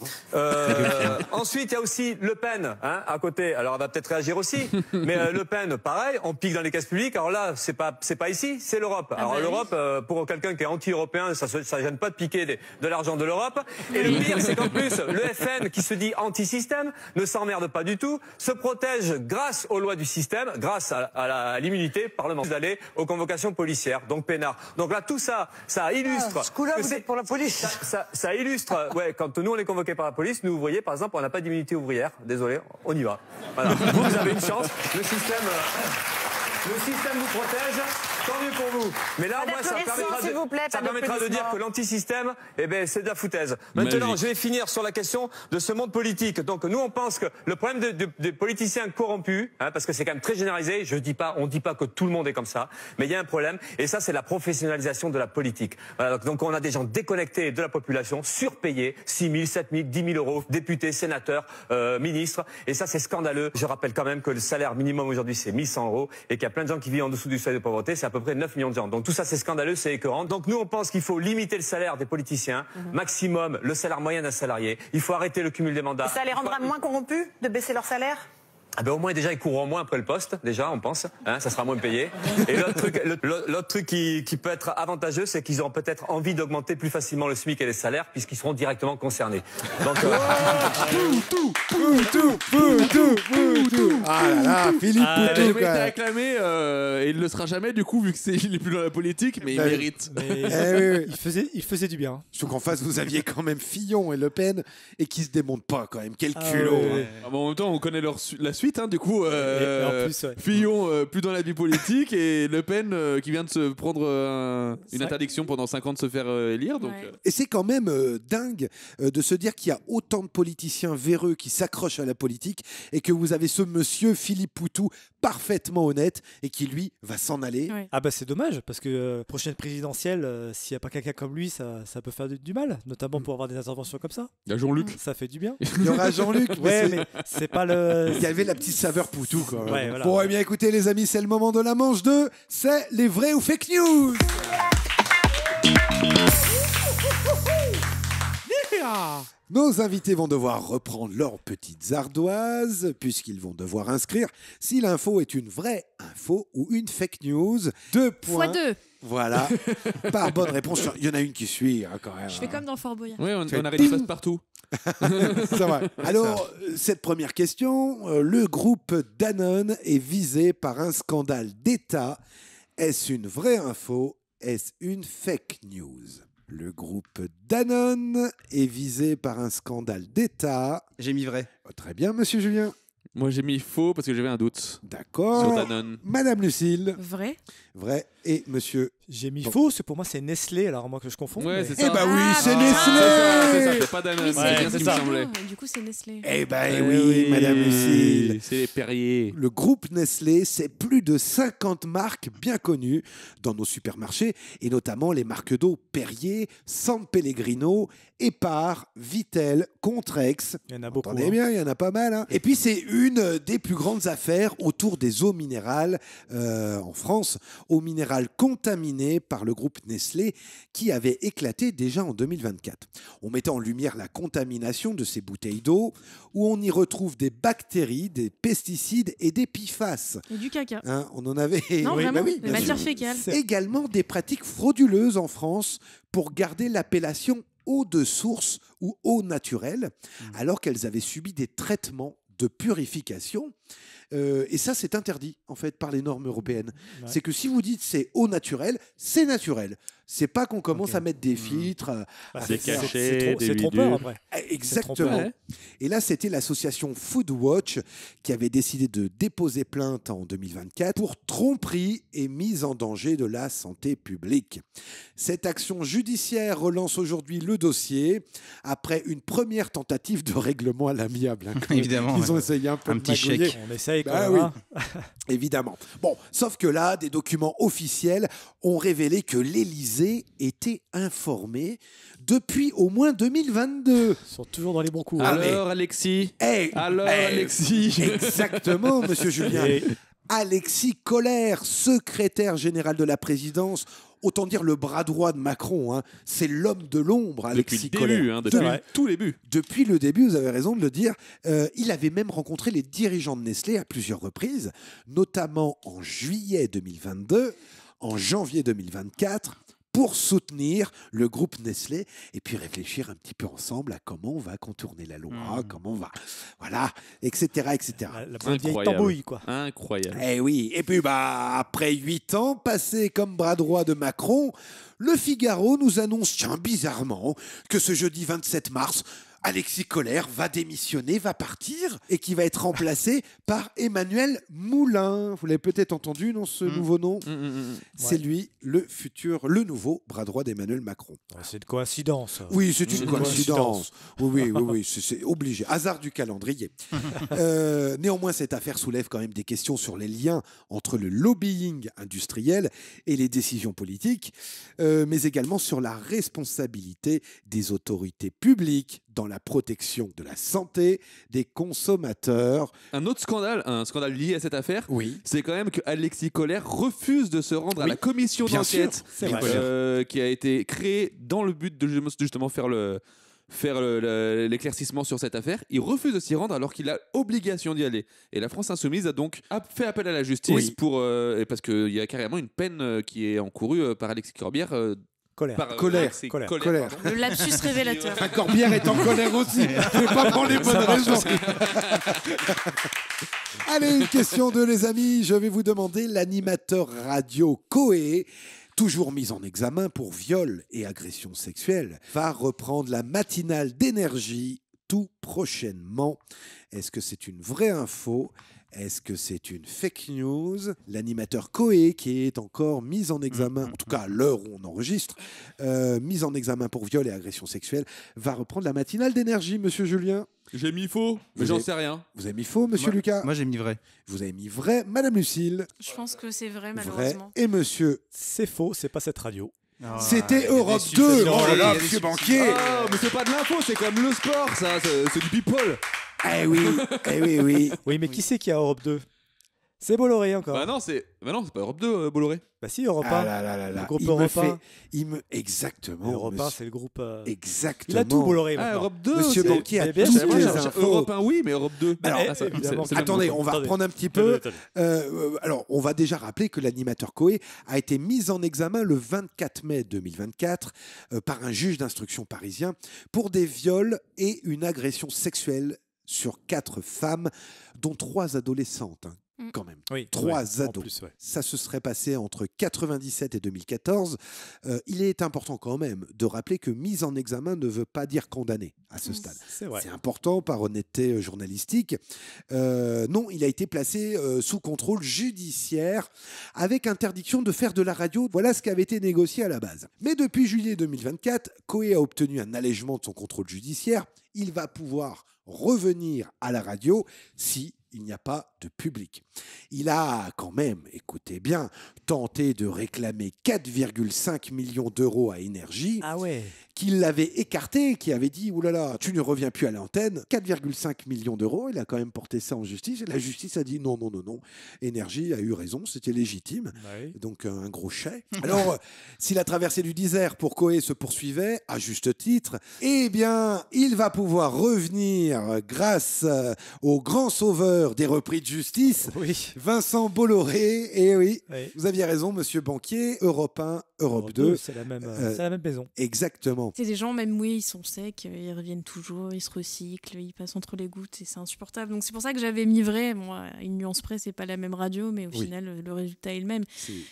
S17: Ensuite, il y a aussi Le Pen, à côté. Alors, elle va peut-être réagir aussi, mais Le Pen, pareil, on pique dans les caisses publiques. Alors là, c'est pas ici, c'est l'Europe. Alors l'Europe, pour quelqu'un qui est anti-européen, ça gêne pas de piquer de l'argent de l'Europe. Et le pire, c'est qu'en plus, le FN, qui se dit anti-système, ne s'emmerde pas du tout, se protège grâce aux lois du système, grâce à l'immunité parlementaire d'aller aux convocations policières, donc peinard. Donc là, tout ça, ça illustre.
S2: Ce coup-là, vous êtes pour la police.
S17: Ça illustre, quand nous on est convoqués par la police, nous ouvriers par exemple, on n'a pas d'immunité ouvrière, désolé, on y va. Voilà. Vous avez une chance, le système vous protège, tant mieux pour vous. Mais là, moi, ça permettra de dire que l'antisystème, c'est de la foutaise. Maintenant, je vais finir sur la question de ce monde politique. Donc, nous, on pense que le problème des politiciens corrompus, parce que c'est quand même très généralisé, on dit pas que tout le monde est comme ça, mais il y a un problème, et ça, c'est la professionnalisation de la politique. Voilà, donc, on a des gens déconnectés de la population, surpayés, 6 000, 7 000, 10 000 euros, députés, sénateurs, ministres, et ça, c'est scandaleux. Je rappelle quand même que le salaire minimum aujourd'hui, c'est 1 100 euros, et qu'il y a plein de gens qui vivent en dessous du seuil de pauvreté, c'est à peu près 9 millions de gens. Donc tout ça, c'est scandaleux, c'est écœurant. Donc nous, on pense qu'il faut limiter le salaire des politiciens, maximum le salaire moyen d'un salarié. Il faut arrêter le cumul des mandats.
S2: Et ça les rendra moins corrompus de baisser leur salaire ?
S17: Au moins déjà ils courront moins après le poste, déjà on pense, ça sera moins payé. Et l'autre truc qui peut être avantageux, c'est qu'ils auront peut-être envie d'augmenter plus facilement le SMIC et les salaires puisqu'ils seront directement concernés. Donc
S1: Ah là là, Philippe Poutou.
S14: Il a été acclamé et il ne le sera jamais du coup vu qu'il est plus dans la politique, mais il mérite.
S15: Il faisait du bien.
S1: Surtout qu'en face vous aviez quand même Fillon et Le Pen et qui se démontent pas quand même. Quel culot.
S14: En même temps, on connaît la suite. Du coup,
S15: en plus,
S14: Fillon plus dans la vie politique et Le Pen qui vient de se prendre une interdiction pendant 5 ans de se faire élire. Donc,
S1: Et c'est quand même dingue de se dire qu'il y a autant de politiciens véreux qui s'accrochent à la politique et que vous avez ce monsieur Philippe Poutou parfaitement honnête et qui lui va s'en aller.
S15: Ah bah c'est dommage parce que prochaine présidentielle, s'il n'y a pas quelqu'un comme lui, ça peut faire du mal, notamment pour avoir des interventions comme ça.
S14: Il y a Jean-Luc.
S15: Ça fait du bien.
S1: Il y aura Jean-Luc.
S15: mais c'est pas le...
S1: Il y avait la petite saveur Poutou quoi.
S15: Voilà.
S1: Bon, eh bien écoutez les amis, c'est le moment de la manche 2, c'est les vrais ou fake news. Nos invités vont devoir reprendre leurs petites ardoises puisqu'ils vont devoir inscrire si l'info est une vraie info ou une fake news. 2 points.
S16: x2.
S1: Voilà. Par bonne réponse. Il y en a une qui suit quand même.
S16: Je fais comme dans Fort Boyard.
S14: Oui, on a rédigé partout.
S1: Ça va. Alors, cette première question, le groupe Danone est visé par un scandale d'État. Est-ce une vraie info est-ce une fake news? Le groupe Danone est visé par un scandale d'État.
S7: J'ai mis vrai.
S1: Très bien, monsieur Julien.
S14: Moi, j'ai mis faux parce que j'avais un doute.
S1: D'accord.
S14: Sur Danone.
S1: Madame Lucille.
S16: Vrai.
S1: Vrai. Et monsieur?
S15: J'ai mis faux, c'est pour moi c'est Nestlé, alors moi que je confonds.
S14: Ouais,
S15: mais...
S14: c'est ça.
S1: Eh bah oui, c'est
S14: C'est ça,
S1: Nestlé.
S14: c'est pas Danone.
S16: Oui,
S14: C'est bien ce qui me semblait.
S16: Du coup, c'est Nestlé.
S1: Eh ben oui, Madame Lucille.
S14: C'est les Perrier.
S1: Le groupe Nestlé, c'est plus de 50 marques bien connues dans nos supermarchés, et notamment les marques d'eau Perrier, San Pellegrino, Épar, Vittel, Contrex.
S15: Il y en a beaucoup.
S1: Entendez bien, il y en a pas mal. Hein. Et puis c'est une des plus grandes affaires autour des eaux minérales en France, eaux minérales contaminées par le groupe Nestlé qui avait éclaté déjà en 2024. On mettait en lumière la contamination de ces bouteilles d'eau où on y retrouve des bactéries, des pesticides et des PFAS.
S16: Et du caca.
S1: Hein, on en avait...
S16: Non, vraiment,
S1: oui,
S16: les
S1: bien
S16: matières
S1: sûr.
S16: fécales.
S1: Également des pratiques frauduleuses en France pour garder l'appellation eau de source ou eau naturelle, alors qu'elles avaient subi des traitements de purification. Et ça, c'est interdit, en fait, par les normes européennes.
S15: Ouais.
S1: C'est que si vous dites c'est eau naturelle, c'est naturel. C'est pas qu'on commence à mettre des filtres.
S14: Des cachets, des
S15: c'est trompeur
S14: bidules.
S15: après.
S1: Exactement.
S14: trompeur, ouais.
S1: Et là, c'était l'association Foodwatch qui avait décidé de déposer plainte en 2024 pour tromperie et mise en danger de la santé publique. Cette action judiciaire relance aujourd'hui le dossier après une première tentative de règlement à l'amiable. Hein.
S7: Évidemment.
S1: Ils ont essayé un peu
S7: Un
S1: de
S7: petit
S1: magouiller.
S7: chèque.
S15: On essaye quand
S1: Bah
S15: même.
S1: oui.
S15: Hein.
S1: Évidemment. Bon, sauf que là, des documents officiels ont révélé que l'Élysée était informé depuis au moins 2022.
S15: Ils sont toujours dans les bons coups.
S14: Alors, Alexis. Alexis.
S1: Exactement, monsieur Julien. Alexis Collère, secrétaire général de la présidence, autant dire le bras droit de Macron. Hein. C'est l'homme de l'ombre, Alexis
S14: Depuis le début,
S1: Collère.
S14: depuis tout début.
S1: Depuis le début, vous avez raison de le dire. Il avait même rencontré les dirigeants de Nestlé à plusieurs reprises, notamment en juillet 2022, en janvier 2024, pour soutenir le groupe Nestlé et puis réfléchir un petit peu ensemble à comment on va contourner la loi, comment on va... Voilà, etc. etc.
S15: La bonne vieille tambouille, quoi.
S14: Incroyable.
S1: Eh oui, et puis après 8 ans passés comme bras droit de Macron, le Figaro nous annonce, tiens, bizarrement, que ce jeudi 27 mars, Alexis Collère va démissionner, va partir, et qui va être remplacé par Emmanuel Moulin. Vous l'avez peut-être entendu, non, ce nouveau nom C'est lui, le nouveau bras droit d'Emmanuel Macron.
S15: Ouais, c'est une coïncidence.
S1: Oui, c'est une coïncidence. Oui, c'est obligé. Hasard du calendrier. Néanmoins, cette affaire soulève quand même des questions sur les liens entre le lobbying industriel et les décisions politiques, mais également sur la responsabilité des autorités publiques dans la protection de la santé des consommateurs.
S14: Un autre scandale, un scandale lié à cette affaire, c'est quand même que Alexis Collère refuse de se rendre à la commission d'enquête qui a été créée dans le but de justement faire l'éclaircissement sur cette affaire. Il refuse de s'y rendre alors qu'il a obligation d'y aller. Et la France Insoumise a donc fait appel à la justice parce qu'il y a carrément une peine qui est encourue par Alexis Corbière.
S1: Colère.
S16: Le lapsus révélateur.
S1: Corbière est en colère aussi. C'est pas pour les bonnes raisons. Allez, une question de les amis. Je vais vous demander, l'animateur radio Coé, toujours mis en examen pour viol et agression sexuelle, va reprendre la matinale d'énergie tout prochainement. Est-ce que c'est une vraie info ? Est-ce que c'est une fake news ? L'animateur Coé, qui est encore mis en examen, en tout cas à l'heure où on enregistre, mis en examen pour viol et agression sexuelle, va reprendre la matinale d'énergie, monsieur Julien.
S14: J'ai mis faux, mais j'en sais rien.
S1: Vous avez mis faux, monsieur Lucas ?
S7: Moi, j'ai mis vrai.
S1: Vous avez mis vrai, madame Lucille ?
S16: Je pense que c'est vrai,
S1: Vrai.
S16: malheureusement.
S1: Et monsieur ?
S15: C'est faux, c'est pas cette radio.
S1: C'était Europe 2. Oh là là, monsieur Banquier.
S14: Ah, mais c'est pas de l'info, c'est comme le sport, ça, c'est du people.
S1: Eh oui, oui.
S15: Oui, mais qui c'est qui a Europe 2 ? C'est Bolloré encore.
S14: Bah non, c'est pas Europe 2, Bolloré.
S15: Bah si, Europe 1.
S1: Ah là.
S15: Le groupe Europe 1.
S1: Exactement.
S15: Europe 1, c'est le groupe...
S1: Exactement.
S15: Il a tout, Bolloré, maintenant.
S14: Europe 2,
S1: monsieur Banquier a
S15: bien
S1: toutes
S15: sûr.
S1: les infos.
S14: Europe 1, oui, mais Europe 2.
S1: Alors,
S15: évidemment.
S1: attendez, on va reprendre un petit peu. Alors, on va déjà rappeler que l'animateur Coé a été mis en examen le 24 mai 2024 par un juge d'instruction parisien pour des viols et une agression sexuelle sur 4 femmes, dont 3 adolescentes. quand même.
S15: Oui,
S1: 3 ados.
S15: Plus, ouais.
S1: Ça se serait passé entre 97 et 2014. Il est important quand même de rappeler que mise en examen ne veut pas dire condamné à ce stade.
S15: C'est vrai.
S1: C'est important par honnêteté journalistique. Non, il a été placé sous contrôle judiciaire avec interdiction de faire de la radio. Voilà ce qui avait été négocié à la base. Mais depuis juillet 2024, Koé a obtenu un allègement de son contrôle judiciaire. Il va pouvoir revenir à la radio si il n'y a pas de public. Il a quand même, écoutez bien, tenté de réclamer 4,5 millions d'euros à Énergie.
S15: Ah ouais.
S1: Qui l'avait écarté, qui avait dit « Ouh là là, tu ne reviens plus à l'antenne ». 4,5 millions d'euros, il a quand même porté ça en justice. Et la justice a dit « Non, non, non, non, Énergie a eu raison, c'était légitime.
S15: Oui. »
S1: Donc un gros chèque. Alors, si la traversée du désert pour Koé se poursuivait, à juste titre, eh bien, il va pouvoir revenir grâce au grand sauveur des repris de justice,
S15: oui.
S1: Vincent Bolloré. Et oui,
S15: Oui.
S1: vous aviez raison, monsieur Banquier, Europe 1, Europe 2.
S15: C'est la même maison.
S1: Exactement.
S16: C'est des gens, même oui, ils sont secs, ils reviennent toujours, ils se recyclent, ils passent entre les gouttes et c'est insupportable. Donc c'est pour ça que j'avais mis vrai. Bon, à une nuance près, c'est pas la même radio, mais au final, le résultat est le même.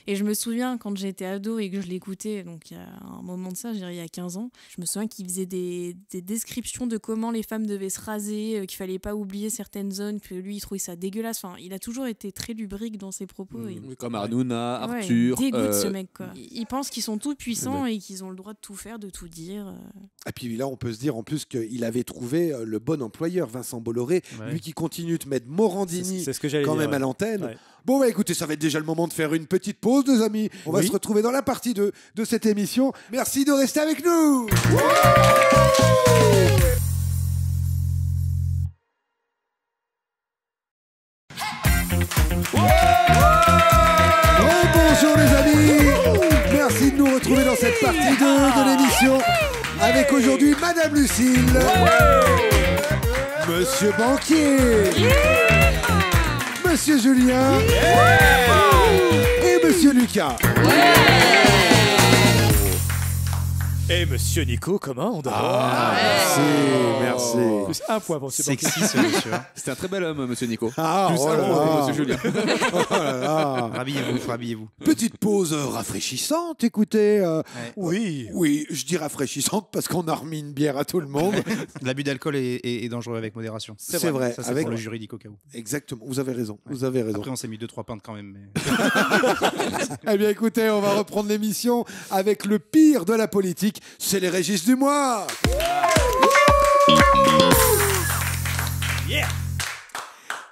S16: Et je me souviens, quand j'étais ado et que je l'écoutais, donc il y a un moment de ça, je dirais il y a 15 ans, je me souviens qu'il faisait des descriptions de comment les femmes devaient se raser, qu'il fallait pas oublier certaines zones, que lui, il trouvait ça dégueulasse. Enfin, il a toujours été très lubrique dans ses propos. Et...
S14: Comme Arnouna, Arthur.
S16: Il dégoûte ce mec, quoi. Ils pensent qu'ils sont tout puissants et qu'ils ont le droit de tout faire, de tout dire.
S1: Et puis là, on peut se dire en plus qu'il avait trouvé le bon employeur, Vincent Bolloré, lui qui continue de mettre Morandini
S15: c'est ce que j'allais
S1: quand
S15: dire,
S1: même à l'antenne. Bon, bah, écoutez, ça va être déjà le moment de faire une petite pause, les amis. On va se retrouver dans la partie 2 de cette émission. Merci de rester avec nous. Bonjour les amis. Merci de nous retrouver dans cette partie 2 de l'émission avec aujourd'hui Madame Lucille, Monsieur Banquier, Monsieur Julien et Monsieur Lucas.
S15: Et Monsieur Nico commande.
S1: Merci.
S15: Plus un point pour Monsieur
S13: Sexy
S15: Banquier.
S13: ce monsieur.
S14: C'est un très bel homme, monsieur Nico. Plus
S1: oh
S14: un
S1: là
S14: point pour
S1: là.
S14: monsieur Julien.
S1: Oh là là.
S13: Rhabillez-vous.
S1: Petite pause rafraîchissante, écoutez.
S15: Oui.
S1: Oui, je dis rafraîchissante parce qu'on a remis une bière à tout le monde.
S13: L'abus d'alcool est dangereux avec modération.
S1: C'est vrai.
S13: Ça, c'est
S1: avec
S13: pour le juridique au cas où.
S1: Exactement, vous avez raison. Vous avez raison.
S13: Après, on s'est mis 2-3 pintes quand même. Mais...
S1: Eh bien, écoutez, on va reprendre l'émission avec le pire de la politique. C'est les Régis du mois.
S15: Yeah.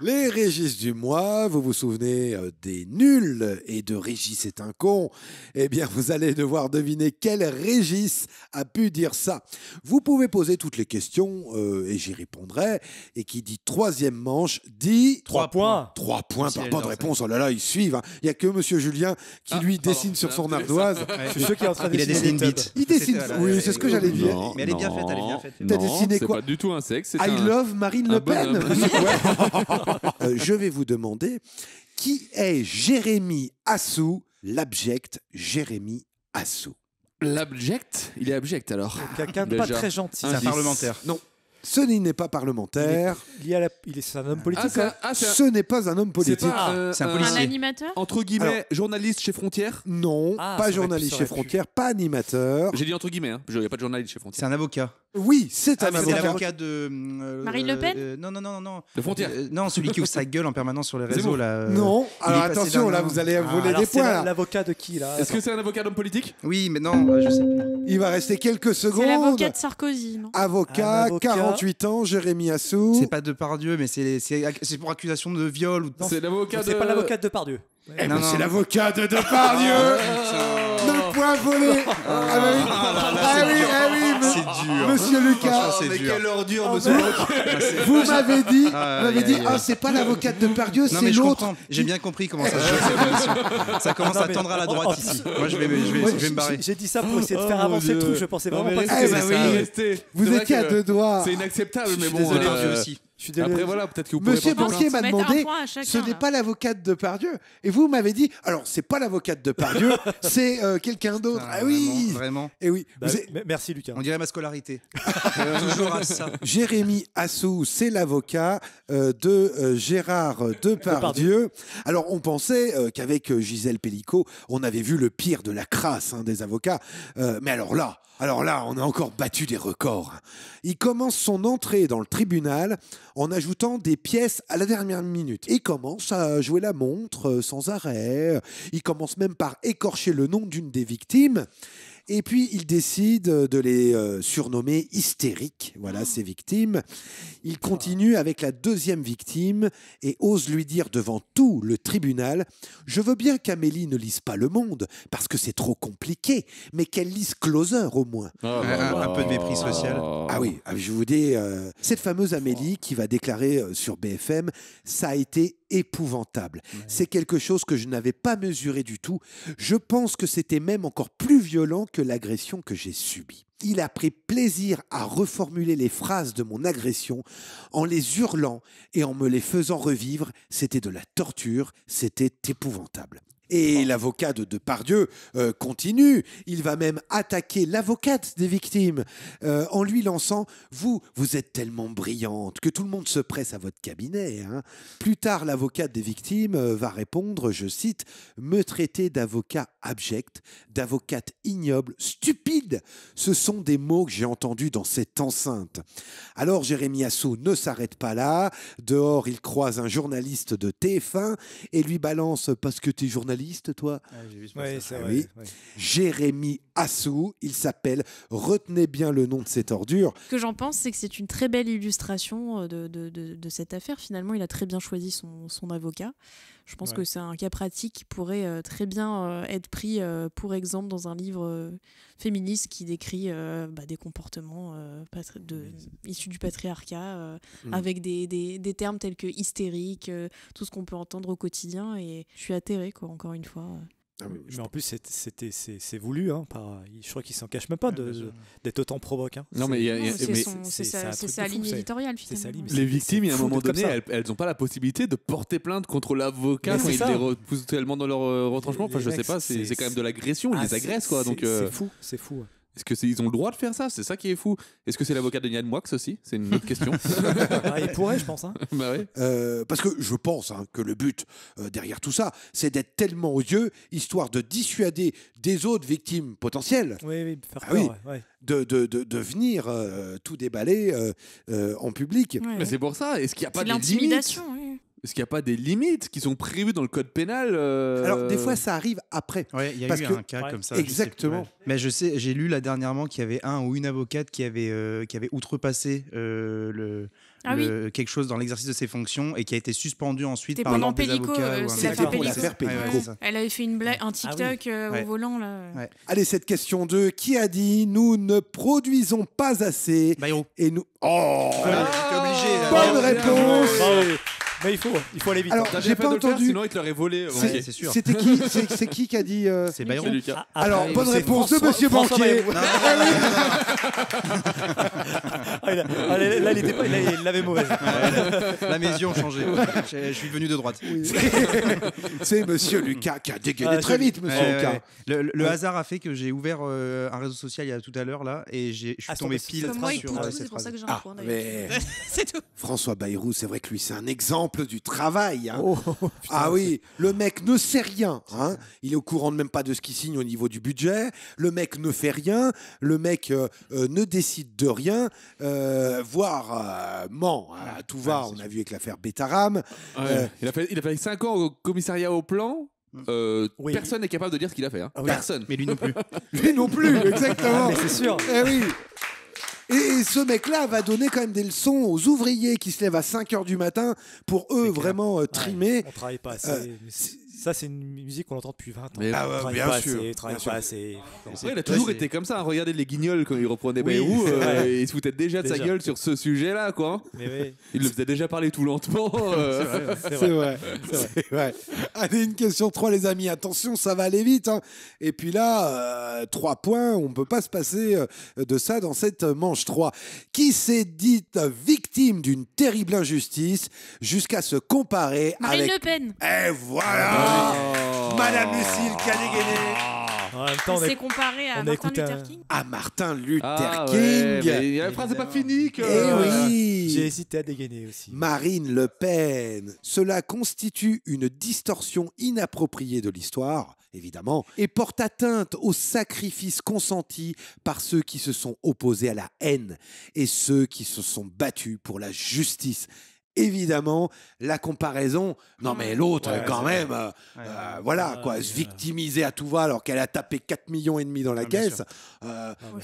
S1: Les Régis du mois, vous vous souvenez des nuls et de Régis est un con? Eh bien, vous allez devoir deviner quel Régis a pu dire ça. Vous pouvez poser toutes les questions et j'y répondrai. Et qui dit troisième manche dit...
S15: 3 points.
S1: 3 points
S13: Si
S1: par
S13: elle
S1: bonne
S13: lance,
S1: réponse. Oh là là, ils suivent. Hein. Il n'y a que Monsieur Julien qui lui dessine sur son ardoise.
S15: C'est ceux qui est en train de
S13: Il a dessiné une bite.
S1: Il dessine. Oui, c'est ce que j'allais dire.
S13: Mais elle est bien faite, elle est bien faite.
S1: T'as dessiné quoi?
S14: C'est pas du tout un sexe. C'est
S1: I love Marine Le Pen.
S14: bonhomme.
S1: Je vais vous demander qui est Jérémy Assou, l'abject Jérémy Assou.
S14: L'abject, il est abject alors.
S15: Quelqu'un de pas
S14: Déjà.
S15: très gentil.
S13: C'est un parlementaire.
S1: Non. Ce n'est pas parlementaire.
S15: C'est un homme politique.
S1: Ce n'est pas un homme politique.
S13: C'est un
S16: Un
S13: policier.
S16: animateur?
S14: Entre guillemets,
S1: Alors-
S14: journaliste chez Frontières.
S1: Non,
S15: Ah,
S1: pas
S15: ça
S1: journaliste
S15: aurait
S1: chez
S15: pu.
S1: Frontières, pas animateur.
S14: J'ai dit entre guillemets, hein. Il n'y a pas de journaliste chez
S13: C'est
S14: Frontières.
S13: un avocat.
S1: Oui, c'est un
S13: C'est
S1: avocat.
S13: l'avocat de...
S16: Marine Le Pen
S13: Non.
S14: De Frontières.
S13: Non, celui qui ouvre sa gueule en permanence sur les réseaux.
S14: Zemmour.
S13: Là,
S1: Non,
S13: il
S1: alors
S13: est passé
S1: attention, là
S13: dernièrement.
S1: vous allez voler
S15: Alors,
S1: des
S15: c'est
S1: points. là.
S15: l'avocat de qui là?
S14: Est-ce que c'est un avocat d'homme politique?
S13: Oui, mais non, je sais pas.
S1: Il va rester quelques secondes.
S16: C'est l'avocat de Sarkozy, non?
S1: Avocat,
S15: Un avocat.
S1: 48 ans, Jérémy Assou.
S13: C'est pas Depardieu, mais c'est pour accusation de viol. Ou...
S14: C'est l'avocat de...
S15: C'est pas l'avocat de Depardieu.
S1: Eh ben,
S13: Non,
S1: c'est
S13: non.
S1: l'avocat de Depardieu. Le point volé.
S13: C'est dur.
S1: Monsieur Lucas.
S13: C'est dur.
S14: ordure,
S1: Vous m'avez dit,
S13: aïe.
S1: c'est pas l'avocat de Depardieu,
S13: Non,
S1: c'est
S13: mais je
S1: l'autre.
S13: comprends. J'ai bien compris comment ça se joue cette émission. Ça commence à tendre à la droite ici. Moi, je vais me barrer.
S15: J'ai dit ça pour essayer de faire avancer le truc. Je pensais vraiment pas que
S1: Eh
S15: c'était
S1: ben
S15: ça.
S1: oui. Vous étiez à deux doigts.
S14: C'est inacceptable, mais bon.
S13: Désolé, Dieu aussi.
S14: Après, voilà, peut-être que vous pourrez
S1: Monsieur
S14: porter
S1: Banquier
S14: plainte.
S1: m'a demandé, ce n'est pas l'avocate de Pardieu. Et vous m'avez dit, alors c'est pas l'avocate de Pardieu, c'est quelqu'un d'autre. Ah oui,
S7: vraiment.
S1: Et oui.
S15: Merci Lucas.
S7: On dirait ma scolarité.
S1: Toujours à ça. Jérémy Assou, c'est l'avocat de Gérard Depardieu. Alors on pensait qu'avec Gisèle Pellicot, on avait vu le pire de la crasse des avocats. Mais alors là, on a encore battu des records. Il commence son entrée dans le tribunal en ajoutant des pièces à la dernière minute. Il commence à jouer la montre sans arrêt. Il commence même par écorcher le nom d'une des victimes. Et puis, il décide de les surnommer hystériques. Voilà, ces victimes. Il continue avec la deuxième victime et ose lui dire devant tout le tribunal « Je veux bien qu'Amélie ne lise pas Le Monde, parce que c'est trop compliqué, mais qu'elle lise Closer au moins. »
S7: Un peu de mépris social.
S1: Ah oui, je vous dis, cette fameuse Amélie qui va déclarer sur BFM « Ça a été épouvantable. C'est quelque chose que je n'avais pas mesuré du tout. Je pense que c'était même encore plus violent que l'agression que j'ai subie. Il a pris plaisir à reformuler les phrases de mon agression en les hurlant et en me les faisant revivre. C'était de la torture, c'était épouvantable. » Et l'avocat de Depardieu continue. Il va même attaquer l'avocate des victimes en lui lançant « Vous êtes tellement brillante que tout le monde se presse à votre cabinet. » Plus tard, l'avocate des victimes va répondre, je cite, « Me traiter d'avocat abject, d'avocate ignoble, stupide. Ce sont des mots que j'ai entendus dans cette enceinte. » Alors Jérémy Assou ne s'arrête pas là. Dehors, il croise un journaliste de TF1 et lui balance « Parce que t'es journaliste, toi ?» Oui. Jérémy Assou, il s'appelle. Retenez bien le nom de cette ordure.
S16: Ce que j'en pense, c'est que c'est une très belle illustration de cette affaire. Finalement, il a très bien choisi son avocat. Je pense que c'est un cas pratique qui pourrait très bien être pris pour exemple dans un livre féministe qui décrit des comportements issus du patriarcat avec des termes tels que hystérique, tout ce qu'on peut entendre au quotidien. Et je suis atterrée, encore une fois.
S15: Mais en plus, c'est voulu. Je crois qu'il s'en cache même pas d'être autant provoque.
S14: Non, mais
S16: c'est sa ligne éditoriale, finalement.
S14: Les victimes, il y a un moment donné, elles n'ont pas la possibilité de porter plainte contre l'avocat quand ils les repoussent tellement dans leur retranchement. Enfin, je sais pas, c'est quand même de l'agression. Ils les agressent, quoi. Donc,
S15: c'est fou.
S14: Est-ce qu'ils ont le droit de faire ça? C'est ça qui est fou. Est-ce que c'est l'avocat de Yann Moix aussi? C'est une autre question.
S15: Il pourrait, je pense.
S14: Bah ouais.
S1: Parce que je pense que le but derrière tout ça, c'est d'être tellement odieux, histoire de dissuader des autres victimes potentielles.
S15: Oui, faire peur,
S1: de venir tout déballer en public.
S14: Mais c'est pour ça. Est-ce qu'il n'y a pas
S16: de
S14: l'intimidation?
S16: Oui.
S14: Est-ce qu'il n'y a pas des limites qui sont prévues dans le code pénal
S1: Alors, des fois, ça arrive après.
S7: Oui, il y a eu un cas comme ça.
S1: Exactement.
S7: Mais je sais, j'ai lu là dernièrement qu'il y avait un ou une avocate qui avait outrepassé quelque chose dans l'exercice de ses fonctions et qui a été suspendue ensuite par l'ordre des avocats.
S1: C'était pour l'affaire Pellicot.
S16: Elle avait fait une blague, un TikTok au volant. Là.
S1: Ouais. Allez, cette question 2. Qui a dit « Nous ne produisons pas assez »
S7: Bayrou.
S1: Et nous...
S7: T'es obligé.
S1: Bonne réponse.
S15: Mais il faut aller vite.
S1: Alors, j'ai pas entendu.
S14: Sinon, il te l'aurait volé.
S1: C'est sûr. C'était qui? C'est qui a dit
S7: C'est Bayrou.
S1: Alors, bonne réponse de Monsieur Banquier.
S15: Là, il l'avait mauvaise.
S7: Là, mes yeux ont changé. Je suis venu de droite.
S1: C'est Monsieur Lucas qui a dégainé très vite, Monsieur Lucas.
S7: Le hasard a fait que j'ai ouvert un réseau social il y a tout à l'heure là et je suis tombé pile sur cette phrase.
S16: C'est tout.
S1: François Bayrou, c'est vrai que lui, c'est un exemple du travail. Ah oui, le mec ne sait rien. Il est au courant même pas de ce qu'il signe au niveau du budget. Le mec ne fait rien. Le mec ne décide de rien, voire ment. Tout va, on a vu avec l'affaire Bétaram.
S14: Il a fait 5 ans au commissariat au plan. Personne n'est capable de dire ce qu'il a fait. Personne.
S7: Mais lui non plus.
S1: Lui non plus, exactement.
S15: Mais c'est sûr.
S1: Eh oui. Et ce mec-là va donner quand même des leçons aux ouvriers qui se lèvent à 5h du matin pour eux vraiment trimer.
S15: On travaille pas assez. Ça, c'est une musique qu'on entend depuis 20 ans.
S14: Mais
S1: bien sûr.
S15: Après,
S14: il a toujours été comme ça. Regardez les Guignols quand il reprenait Bayrou, il se foutait déjà de sa gueule sur ce sujet-là, quoi. Il le faisait déjà parler tout lentement.
S1: C'est vrai. Allez, une question 3, les amis. Attention, ça va aller vite. Hein. Et puis là, 3 points. On ne peut pas se passer de ça dans cette manche 3. Qui s'est dite victime d'une terrible injustice jusqu'à se comparer
S16: Marine
S1: avec...
S16: Le Pen.
S1: Et voilà, Madame Lucille qui a dégainé.
S15: En même temps,
S16: C'est comparé à Martin Luther King.
S1: À Martin Luther
S14: ouais,
S1: King.
S14: mais la phrase n'est pas finie.
S1: Oui.
S15: J'ai hésité à dégainer aussi.
S1: Marine Le Pen. Cela constitue une distorsion inappropriée de l'histoire, évidemment, et porte atteinte au sacrifice consenti par ceux qui se sont opposés à la haine et ceux qui se sont battus pour la justice. Évidemment, la comparaison, non mais l'autre quand même, voilà quoi, se victimiser à tout va alors qu'elle a tapé 4,5 millions dans la caisse.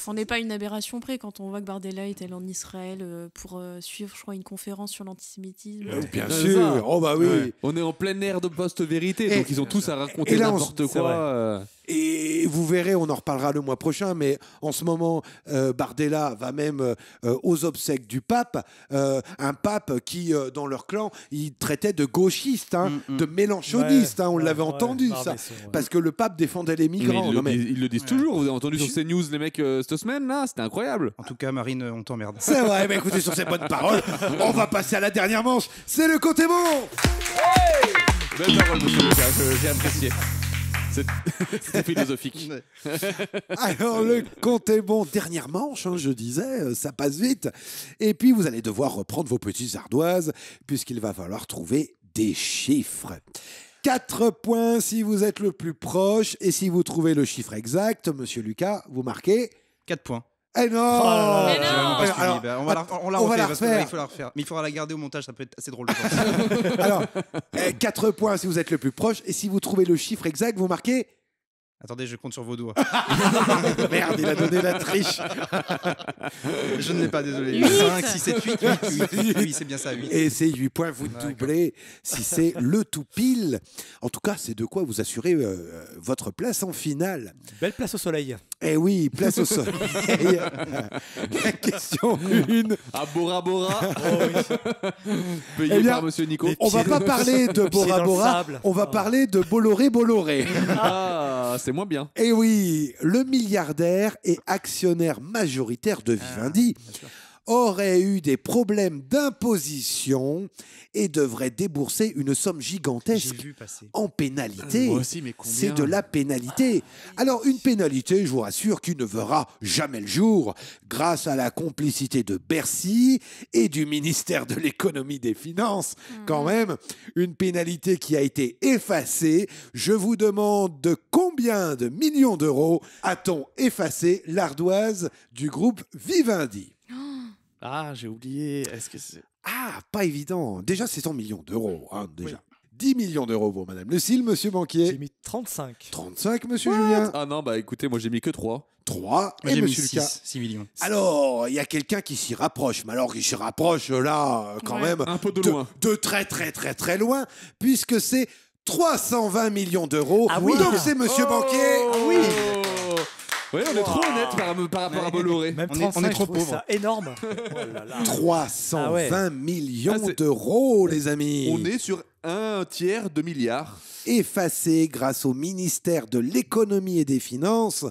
S16: On n'est pas une aberration près quand on voit que Bardella est allé en Israël pour suivre, je crois, une conférence sur l'antisémitisme.
S1: Bien sûr, oh bah oui.
S14: Ouais. On est en plein air de post-vérité, donc ils ont tous à raconter n'importe quoi.
S1: Et vous verrez, on en reparlera le mois prochain, mais en ce moment, Bardella va même aux obsèques du pape, un pape qui, dans leur clan, il traitait de gauchiste, de mélanchoniste, on l'avait entendu ça, parce que le pape défendait les migrants.
S14: Ils le disent toujours, vous avez entendu sur CNews les mecs cette semaine, là, c'était incroyable.
S7: En tout cas, Marine, on t'emmerde.
S1: C'est vrai, mais écoutez, sur ces bonnes paroles, on va passer à la dernière manche, c'est le Compte est bon.
S14: Belle parole, monsieur Lucas, j'ai apprécié. C'était philosophique.
S1: Alors, le Compte est bon. Dernière manche, je disais, ça passe vite. Et puis, vous allez devoir reprendre vos petites ardoises, puisqu'il va falloir trouver des chiffres. 4 points si vous êtes le plus proche. Et si vous trouvez le chiffre exact, monsieur Lucas, vous marquez
S7: 4 points.
S1: Eh non,
S7: Alors, on va la refaire. Il faut la refaire. Mais il faudra la garder au montage, ça peut être assez drôle.
S1: Alors, 4 points si vous êtes le plus proche. Et si vous trouvez le chiffre exact, vous marquez...
S7: Attendez, je compte sur vos doigts.
S1: Merde, il a donné la triche.
S7: Je ne l'ai pas, désolé. 5, 6, 7, 8. Oui, c'est bien ça, 8.
S1: Et c'est 8 points, vous doublez si c'est le tout pile. En tout cas, c'est de quoi vous assurer votre place en finale.
S15: Belle place au soleil.
S1: Eh oui, place au soleil. La question 1.
S14: À Bora Bora.
S1: Payé
S14: par monsieur Nico.
S1: On va pas parler de Bora Bora, on va parler de Bolloré Bolloré.
S14: Ah, c'est moins bien.
S1: Eh oui, le milliardaire et actionnaire majoritaire de Vivendi aurait eu des problèmes d'imposition et devrait débourser une somme gigantesque en pénalité.
S14: Moi aussi, mais combien ?
S1: C'est de la pénalité. Alors, une pénalité, je vous rassure, qui ne verra jamais le jour grâce à la complicité de Bercy et du ministère de l'économie et des finances. Quand même, une pénalité qui a été effacée. Je vous demande de combien de millions d'euros a-t-on effacé l'ardoise du groupe Vivendi ?
S13: Ah, j'ai oublié. Est-ce que c'est...
S1: Ah, pas évident. Déjà, c'est 100 millions d'euros. Déjà. Oui. 10 millions d'euros pour Madame Lucille, Monsieur Banquier.
S15: J'ai mis 35.
S1: 35, Monsieur Julien.
S14: Ah non, bah écoutez, moi j'ai mis que 3.
S1: 3
S7: et
S1: Monsieur Lucas.
S7: 6 millions.
S1: Alors, il y a quelqu'un qui s'y rapproche. Mais alors, il s'y rapproche là, quand même.
S14: Un peu de loin.
S1: De très, très, très, très loin, puisque c'est 320 millions d'euros.
S15: Ah oui.
S1: Donc, c'est Monsieur Banquier.
S14: Ah oui. Oui, on est trop honnête par rapport à Bolloré.
S15: Même 35, on est trop pauvre. Ça énorme. Oh là là.
S1: 320 millions d'euros, les amis.
S14: On est sur un tiers de milliard.
S1: Effacé grâce au ministère de l'économie et des finances.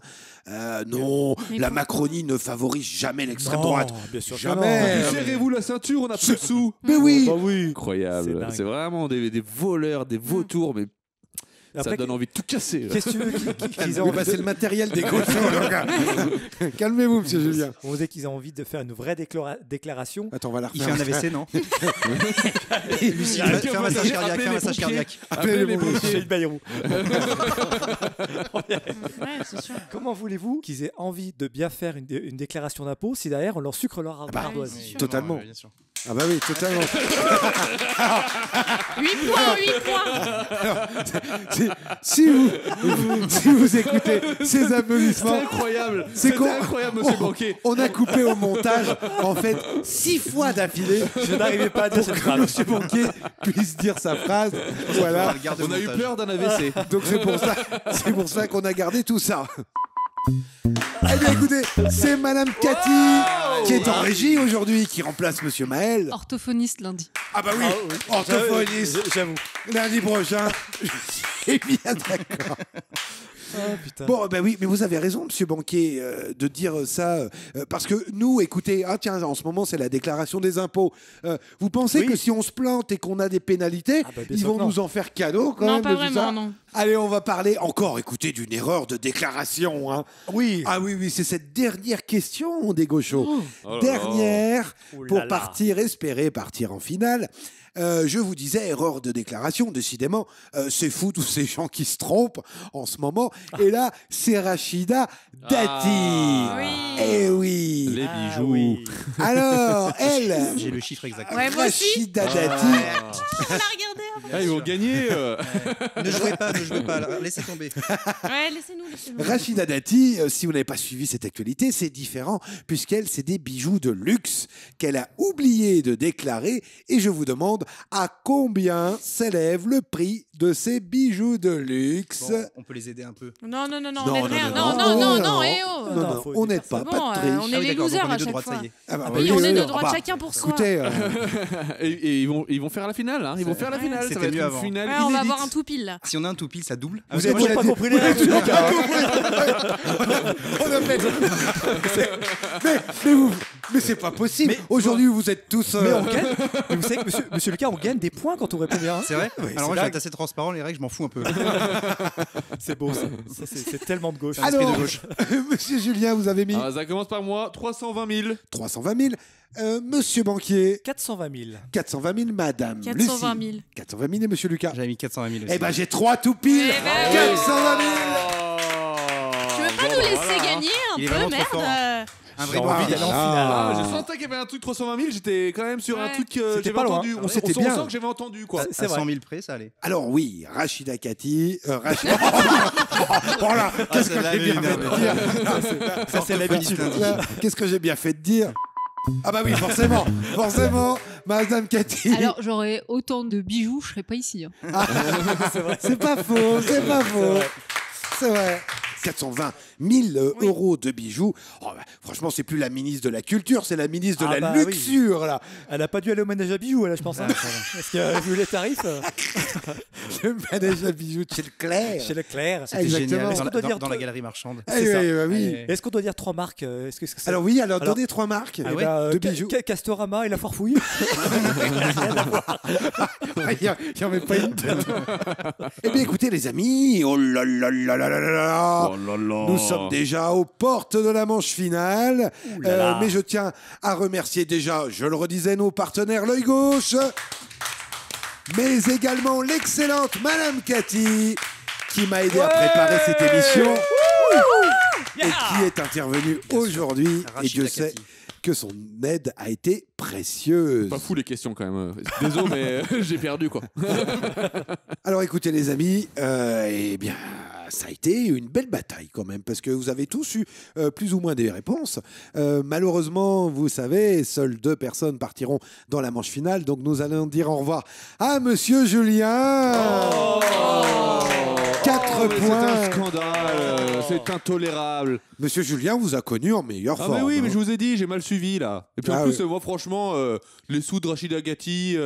S1: Non, la Macronie ne favorise jamais l'extrême droite.
S15: Bien sûr,
S1: jamais.
S14: Serrez-vous la ceinture, on a plus de sous.
S1: Mais oui.
S15: Bah oui.
S14: Incroyable. C'est vraiment des voleurs, des vautours, mais...
S15: Après,
S14: ça donne envie de tout casser.
S1: Qu'est-ce que tu veux qu'ils ont passé le matériel des cochons. Calmez-vous, monsieur Julien.
S15: On disait qu'ils ont envie de faire une vraie déclaration.
S1: Attends, on va la
S7: Il
S1: refaire.
S7: fait un AVC, non Lucille, fais un massage cardiaque.
S14: Appelez les pompiers.
S15: Bayrou.
S16: Ouais, c'est sûr.
S15: Comment voulez-vous qu'ils aient envie de bien faire une déclaration d'impôt si derrière on leur sucre leur ardoise ?
S1: Totalement.
S7: Bien sûr.
S1: Ah bah oui, totalement.
S16: 8 points.
S1: Alors, si vous écoutez ces applaudissements,
S14: C'est incroyable.
S1: c'est
S14: C'était incroyable, monsieur Banquier.
S1: On a coupé au montage, en fait, 6 fois d'affilée.
S15: Je n'arrivais pas à dire cette phrase.
S1: Monsieur Banquier puisse dire sa phrase. Voilà.
S14: On a eu peur d'un AVC.
S1: Donc c'est pour ça qu'on a gardé tout ça. Eh bien écoutez, c'est Madame Cathy qui est en régie aujourd'hui, qui remplace Monsieur Maël.
S18: Orthophoniste lundi.
S1: Ah bah oui, orthophoniste.
S15: J'avoue.
S1: Lundi prochain, je suis bien d'accord.
S15: Oh, putain.
S1: Bon, ben oui, mais vous avez raison, Monsieur Banquier, de dire ça, parce que nous, écoutez, tiens, en ce moment, c'est la déclaration des impôts. Vous pensez que si on se plante et qu'on a des pénalités, ils vont nous en faire cadeau quand même?
S16: Non, pas vraiment, non.
S1: Allez, on va parler encore, écoutez, d'une erreur de déclaration. Hein. Oui. Ah oui, c'est cette dernière question des gauchos. Dernière, pour espérer partir en finale. Je vous disais, erreur de déclaration, décidément, c'est fou tous ces gens qui se trompent en ce moment. Et là, c'est Rachida Dati. Eh oui.
S14: Les bijoux.
S1: Alors, elle.
S13: J'ai le chiffre exact.
S16: Ouais, moi aussi.
S1: Rachida Dati.
S16: On l'a regardé.
S14: Ils vont gagner.
S13: Ne jouez pas, laissez tomber.
S16: Ouais, laissez-nous.
S1: Rachida Dati, si vous n'avez pas suivi cette actualité, c'est différent, puisqu'elle, c'est des bijoux de luxe qu'elle a oublié de déclarer. Et je vous demande à combien s'élève le prix de ces bijoux de luxe.
S13: Bon, on peut les aider un peu.
S16: Non, on n'aide rien. Non, eh oh.
S1: Non, on n'aide pas, pas de triche.
S16: On est les losers à chaque fois.
S1: Oui,
S16: on est de droite chacun pour soi.
S1: Écoutez,
S14: Et ils vont faire la finale. Hein. Ils vont faire la finale. Ça va être une finale
S16: on va
S14: inédite.
S16: avoir un tout pile là.
S13: Si on a un tout pile, ça double.
S15: Vous avez pas compris les règles.
S1: On a fait. Mais c'est pas possible. Aujourd'hui, vous êtes tous.
S15: Mais on gagne. Mais vous savez que monsieur Lucas, on gagne des points quand on répond bien.
S13: C'est vrai.
S15: Oui,
S13: alors moi, je vais être assez transparent. Les règles, je m'en fous un peu.
S15: C'est beau ça. C'est tellement de gauche.
S1: Alors, monsieur Julien, vous avez mis.
S14: Ça commence par moi. 320 000.
S1: 320 000. Monsieur Banquier.
S15: 420 000.
S1: 420 000, Madame
S16: 420 000.
S1: 420 000 et Monsieur Lucas.
S13: J'avais mis 420 000 aussi.
S1: Eh ben j'ai 3 tout pile. 420 000.
S16: Tu veux pas nous laisser gagner un peu, merde?
S13: Un vrai
S15: envie d'aller en finale.
S14: Je sentais qu'il y avait un truc 320 000. J'étais quand même sur un truc que
S15: C'était
S14: j'avais
S15: pas loin.
S14: entendu. On sent que j'avais entendu quoi.
S13: À 100 000 près, ça allait.
S1: Alors oui, Rachida Dati. Voilà. Qu'est-ce que j'ai bien fait de dire?
S15: Ça c'est l'habitude.
S1: Qu'est-ce que j'ai bien fait de dire? Ah bah oui, forcément, Madame Cathy.
S18: Alors j'aurais autant de bijoux, je serais pas ici. Hein.
S1: C'est pas faux. C'est vrai. 420 000 euros de bijoux. Oh, bah, franchement, c'est plus la ministre de la Culture, c'est la ministre de la luxure, là.
S15: Elle n'a pas dû aller au manège à bijoux, là, je pense. Parce que vu les tarifs.
S1: Le manège à bijoux de chez Leclerc.
S15: Chez Leclerc.
S13: C'était génial.
S15: Est-ce qu'on doit dire
S13: dans la galerie marchande.
S1: Oui.
S15: Est-ce qu'on doit dire 3 marques?
S1: Alors oui, donnez 3 marques de bijoux.
S15: Castorama et la Farfouille.
S1: Il n'y en avait pas une. Eh bien, écoutez, les amis, oh là là là là là là. Nous sommes déjà aux portes de la manche finale. Mais je tiens à remercier déjà, je le redisais, nos partenaires L'Œil Gauche, mais également l'excellente Madame Cathy, qui m'a aidé à préparer cette émission et qui est intervenue aujourd'hui. Et Dieu sait que son aide a été précieuse.
S14: Pas fou les questions quand même. Désolé, mais j'ai perdu quoi.
S1: Alors écoutez les amis, eh bien ça a été une belle bataille quand même, parce que vous avez tous eu plus ou moins des réponses. Malheureusement, vous savez, seules 2 personnes partiront dans la manche finale, donc nous allons dire au revoir à Monsieur Julien. 4 points.
S14: C'est un scandale, c'est intolérable.
S1: Monsieur Julien vous a connu en meilleure forme.
S14: Mais oui, mais je vous ai dit, j'ai mal suivi là. Et puis en plus, moi franchement, les sous de Rachida Dati,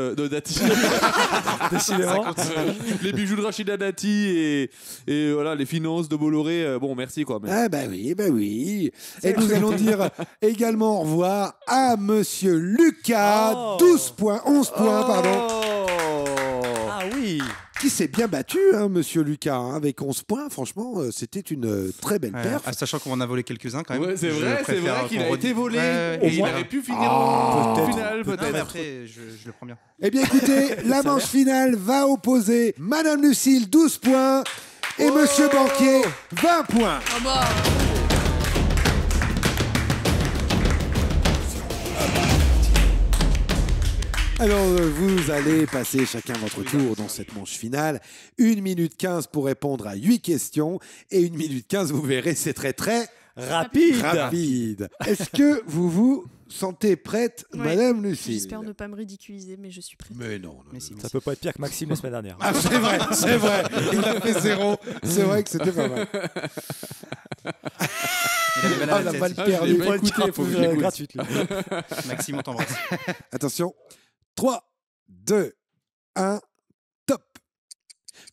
S14: les bijoux de Rachida Dati et voilà, les finances de Bolloré, bon merci quoi. Mais...
S1: Ah bah oui. Et nous allons dire également au revoir à Monsieur Lucas, 11 points, pardon.
S15: Ah oui.
S1: Qui s'est bien battu, hein, Monsieur Lucas, hein, avec 11 points. Franchement, c'était une très belle perf.
S13: Sachant qu'on en a volé quelques-uns quand même.
S14: Ouais, c'est vrai qu'il a été volé. Et il aurait pu finir en finale peut-être.
S13: Mais après, je le prends bien.
S1: Eh bien écoutez, la manche finale va opposer Madame Lucille, 12 points, et Monsieur Banquier, 20 points. Alors, vous allez passer chacun votre tour dans cette manche finale. 1 minute 15 pour répondre à 8 questions. Et 1 minute 15, vous verrez, c'est très rapide. Est-ce que vous vous sentez prête, Madame Lucille?
S16: J'espère ne pas me ridiculiser, mais je suis prête.
S1: Mais non.
S15: Ça peut pas être pire que Maxime la semaine dernière.
S1: Ah, c'est vrai. Il a fait 0. C'est vrai que c'était pas mal.
S7: Il a
S1: mal perdu.
S7: Il faut écouter,
S15: gratuite.
S7: Maxime, on t'embrasse.
S1: Attention. 3, 2, 1, top.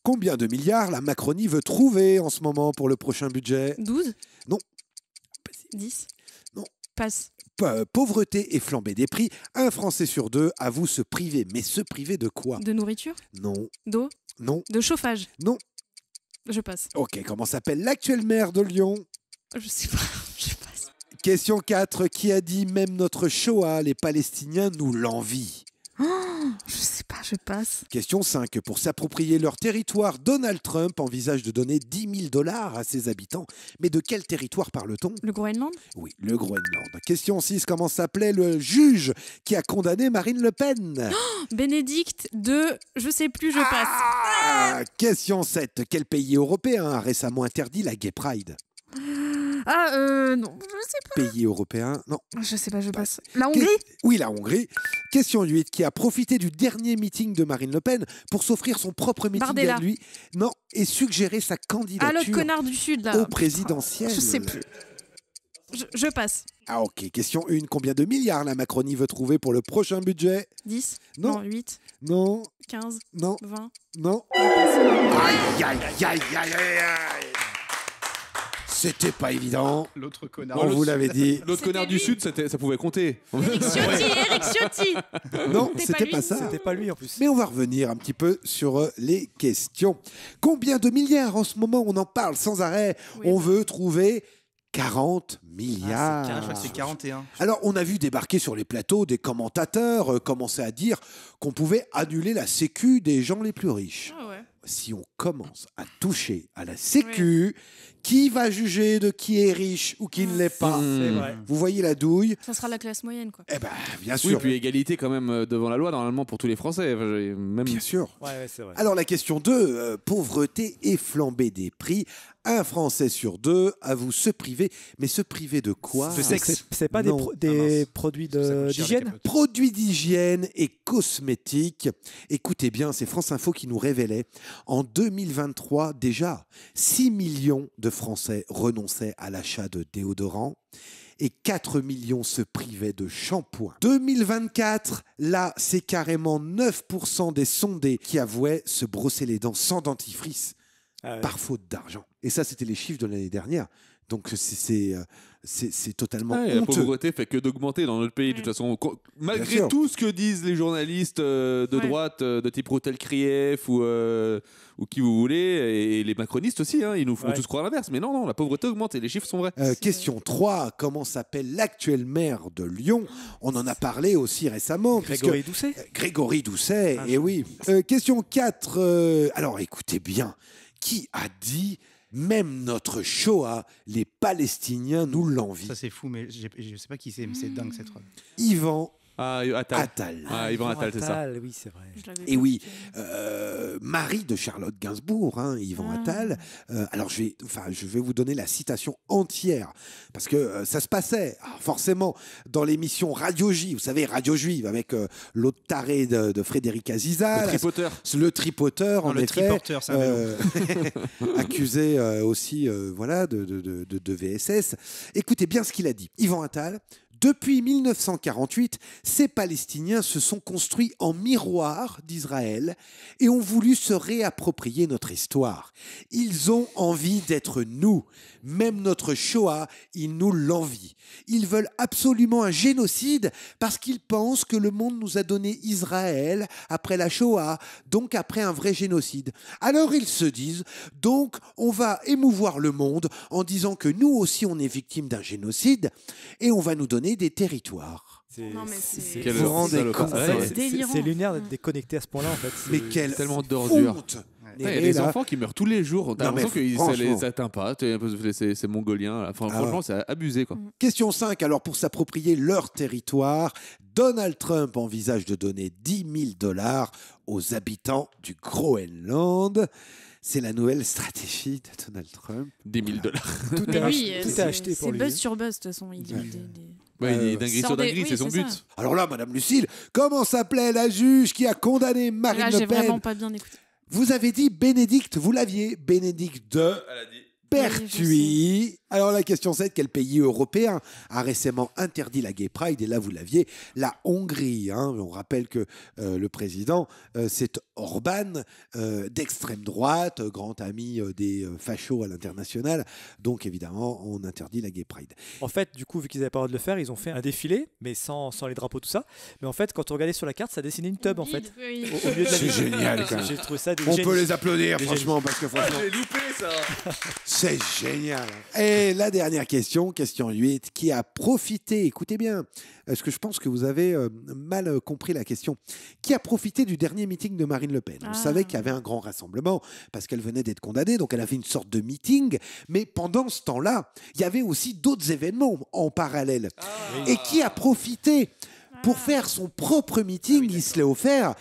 S1: Combien de milliards la Macronie veut trouver en ce moment pour le prochain budget?
S16: 12?
S1: Non.
S16: 10?
S1: Non.
S16: Passe.
S1: Pauvreté et flambée des prix. Un Français sur 2 avoue se priver. Mais se priver de quoi?
S16: De nourriture?
S1: Non.
S16: D'eau?
S1: Non.
S16: De chauffage?
S1: Non.
S16: Je passe.
S1: Ok, comment s'appelle l'actuel maire de Lyon?
S16: Je sais pas, je passe.
S1: Question 4. Qui a dit même notre Shoah, les Palestiniens nous l'envient?
S16: Je sais pas, je passe.
S1: Question 5. Pour s'approprier leur territoire, Donald Trump envisage de donner $10 000 à ses habitants. Mais de quel territoire parle-t-on?
S16: Le Groenland?
S1: Oui, le Groenland. Question 6. Comment s'appelait le juge qui a condamné Marine Le Pen?
S16: Bénédicte de... Je sais plus, je passe.
S1: Question 7. Quel pays européen a récemment interdit la Gay Pride?
S16: Non, je sais pas.
S1: Pays européen, non.
S16: Je sais pas, je passe. La Hongrie?
S1: Oui, la Hongrie. Question 8. Qui a profité du dernier meeting de Marine Le Pen pour s'offrir son propre meeting
S16: Bardella.
S1: à lui? Non, et suggérer sa candidature
S16: l'autre connard du Sud, là.
S1: au présidentiel.
S16: Je sais plus. Je passe.
S1: Ok. Question 1. Combien de milliards la Macronie veut trouver pour le prochain budget?
S16: 10?
S1: Non.
S16: 8?
S1: Non.
S16: 15?
S1: Non.
S16: 20?
S1: Non.
S16: Je passe.
S1: Aïe. C'était pas évident.
S7: L'autre connard.
S1: On vous l'avait dit.
S14: L'autre connard du Sud, ça pouvait compter.
S16: Eric Ciotti.
S1: Non,
S16: C'était
S1: c'était
S16: pas
S1: pas
S16: lui.
S1: ça.
S15: C'était pas lui en plus.
S1: Mais on va revenir un petit peu sur les questions. Combien de milliards en ce moment? On en parle sans arrêt.
S16: Oui.
S1: On veut trouver 40 milliards.
S7: Je crois que c'est 41.
S1: Alors, on a vu débarquer sur les plateaux des commentateurs commencer à dire qu'on pouvait annuler la sécu des gens les plus riches.
S16: Ah ouais.
S1: Si on commence à toucher à la sécu, qui va juger de qui est riche ou qui ne l'est pas?
S15: C'est vrai.
S1: Vous voyez la douille?
S16: Ça sera la classe moyenne, quoi.
S1: Eh ben, bien
S14: Oui,
S1: sûr.
S14: puis égalité quand même devant la loi, normalement, pour tous les Français. Enfin, même...
S1: Bien sûr.
S15: Ouais, c'est vrai.
S1: Alors la question 2, pauvreté et flambée des prix. Un Français sur 2 avoue se priver, mais se priver de quoi?
S7: De sexe.
S15: C'est pas
S1: Non.
S15: des produits d'hygiène?
S1: Produits d'hygiène et cosmétiques. Écoutez bien, c'est France Info qui nous révélait. En 2023, déjà, 6 millions de Français renonçaient à l'achat de déodorants et 4 millions se privaient de shampoing. 2024, là, c'est carrément 9% des sondés qui avouaient se brosser les dents sans dentifrice par faute d'argent. Et ça, c'était les chiffres de l'année dernière. Donc c'est totalement
S14: La
S1: honteux.
S14: pauvreté fait que d'augmenter dans notre pays, de toute façon. Malgré
S1: sûr.
S14: tout ce que disent les journalistes de droite, de type Routel Krief ou qui vous voulez, et les macronistes aussi, hein, ils nous font tous croire l'inverse. Mais non, la pauvreté augmente et les chiffres sont vrais.
S1: Question 3. Comment s'appelle l'actuel maire de Lyon? On en a parlé aussi récemment.
S15: Grégory Doucet.
S1: Grégory Doucet, et oui. Question 4. Alors écoutez bien. Qui a dit même notre Shoah, les Palestiniens nous l'envient?
S7: Ça c'est fou, mais je sais pas qui c'est, mais c'est dingue cette phrase.
S1: Yvan
S14: Attal.
S1: Attal.
S14: Yvan Attal, c'est ça.
S15: Oui, c'est vrai.
S1: Et oui, mari de Charlotte Gainsbourg, Yvan Attal. Alors je vais vous donner la citation entière parce que ça se passait forcément dans l'émission Radio J, vous savez Radio Juive avec l'autre taré de Frédéric Aziza, le tripoteur en effet,
S7: triporteur, c'est un vélo.
S1: accusé aussi de VSS. Écoutez bien ce qu'il a dit. Yvan Attal. Depuis 1948, ces Palestiniens se sont construits en miroir d'Israël et ont voulu se réapproprier notre histoire. Ils ont envie d'être nous. Même notre Shoah, ils nous l'envient. Ils veulent absolument un génocide parce qu'ils pensent que le monde nous a donné Israël après la Shoah, donc après un vrai génocide. Alors ils se disent, donc on va émouvoir le monde en disant que nous aussi on est victime d'un génocide et on va nous donner donner des territoires.
S16: Non, mais c'est
S14: Quel
S1: Vous vous rendez compte
S16: c'est délirant.
S15: C'est lunaire d'être déconnecté à ce point-là en fait.
S1: Mais quelle
S14: tellement d'ordures.
S1: honte.
S14: Il y a des enfants qui meurent tous les jours. T'as
S1: Non, mais
S14: l'impression que ça
S1: franchement.
S14: les atteint pas. C'est mongolien. Enfin, franchement, c'est abusé, quoi.
S1: Question 5. Alors, pour s'approprier leur territoire, Donald Trump envisage de donner 10 000 $ aux habitants du Groenland. C'est la nouvelle stratégie de Donald Trump.
S14: 10 000 $.
S15: Tout
S16: Mais
S15: est
S16: oui,
S15: tout est acheté pour
S16: c'est
S15: lui.
S16: buzz sur buzz, de toute façon. Il dit
S14: Ouais, dinguerie sur
S16: sort des-
S14: dinguerie,
S16: oui,
S14: c'est son
S16: c'est
S14: but.
S16: ça.
S1: Alors là, Madame Lucille, comment s'appelait la juge qui a condamné Marine
S16: Là,
S1: Le
S16: j'ai
S1: Pen?
S16: vraiment pas bien écouté.
S1: Vous avez dit Bénédicte, vous l'aviez, Bénédicte de Pertuis. Alors la question 7, quel pays européen a récemment interdit la Gay Pride? Et là, vous l'aviez, la Hongrie. On rappelle que le président, c'est Orban, d'extrême droite, grand ami des fachos à l'international. Donc évidemment, on interdit la Gay Pride.
S15: En fait, du coup, vu qu'ils n'avaient pas le droit de le faire, ils ont fait un défilé, mais sans les drapeaux, tout ça. Mais en fait, quand on regardait sur la carte, ça dessinait une tub en fait.
S16: Oui.
S15: Au milieu de la
S1: C'est
S15: ville.
S1: génial, quand même.
S15: J'ai trouvé ça des
S1: On
S15: génies.
S1: peut les applaudir,
S15: Des
S1: franchement, parce que franchement,
S14: J'ai loupé ça.
S1: c'est génial. Et la dernière question, question 8, qui a profité, écoutez bien, parce que je pense que vous avez mal compris la question, qui a profité du dernier meeting de Marine Le Pen? On savait qu'il y avait un grand rassemblement parce qu'elle venait d'être condamnée, donc elle a fait une sorte de meeting, mais pendant ce temps-là, il y avait aussi d'autres événements en parallèle. Et qui a profité pour faire son propre meeting, il se l'est offert,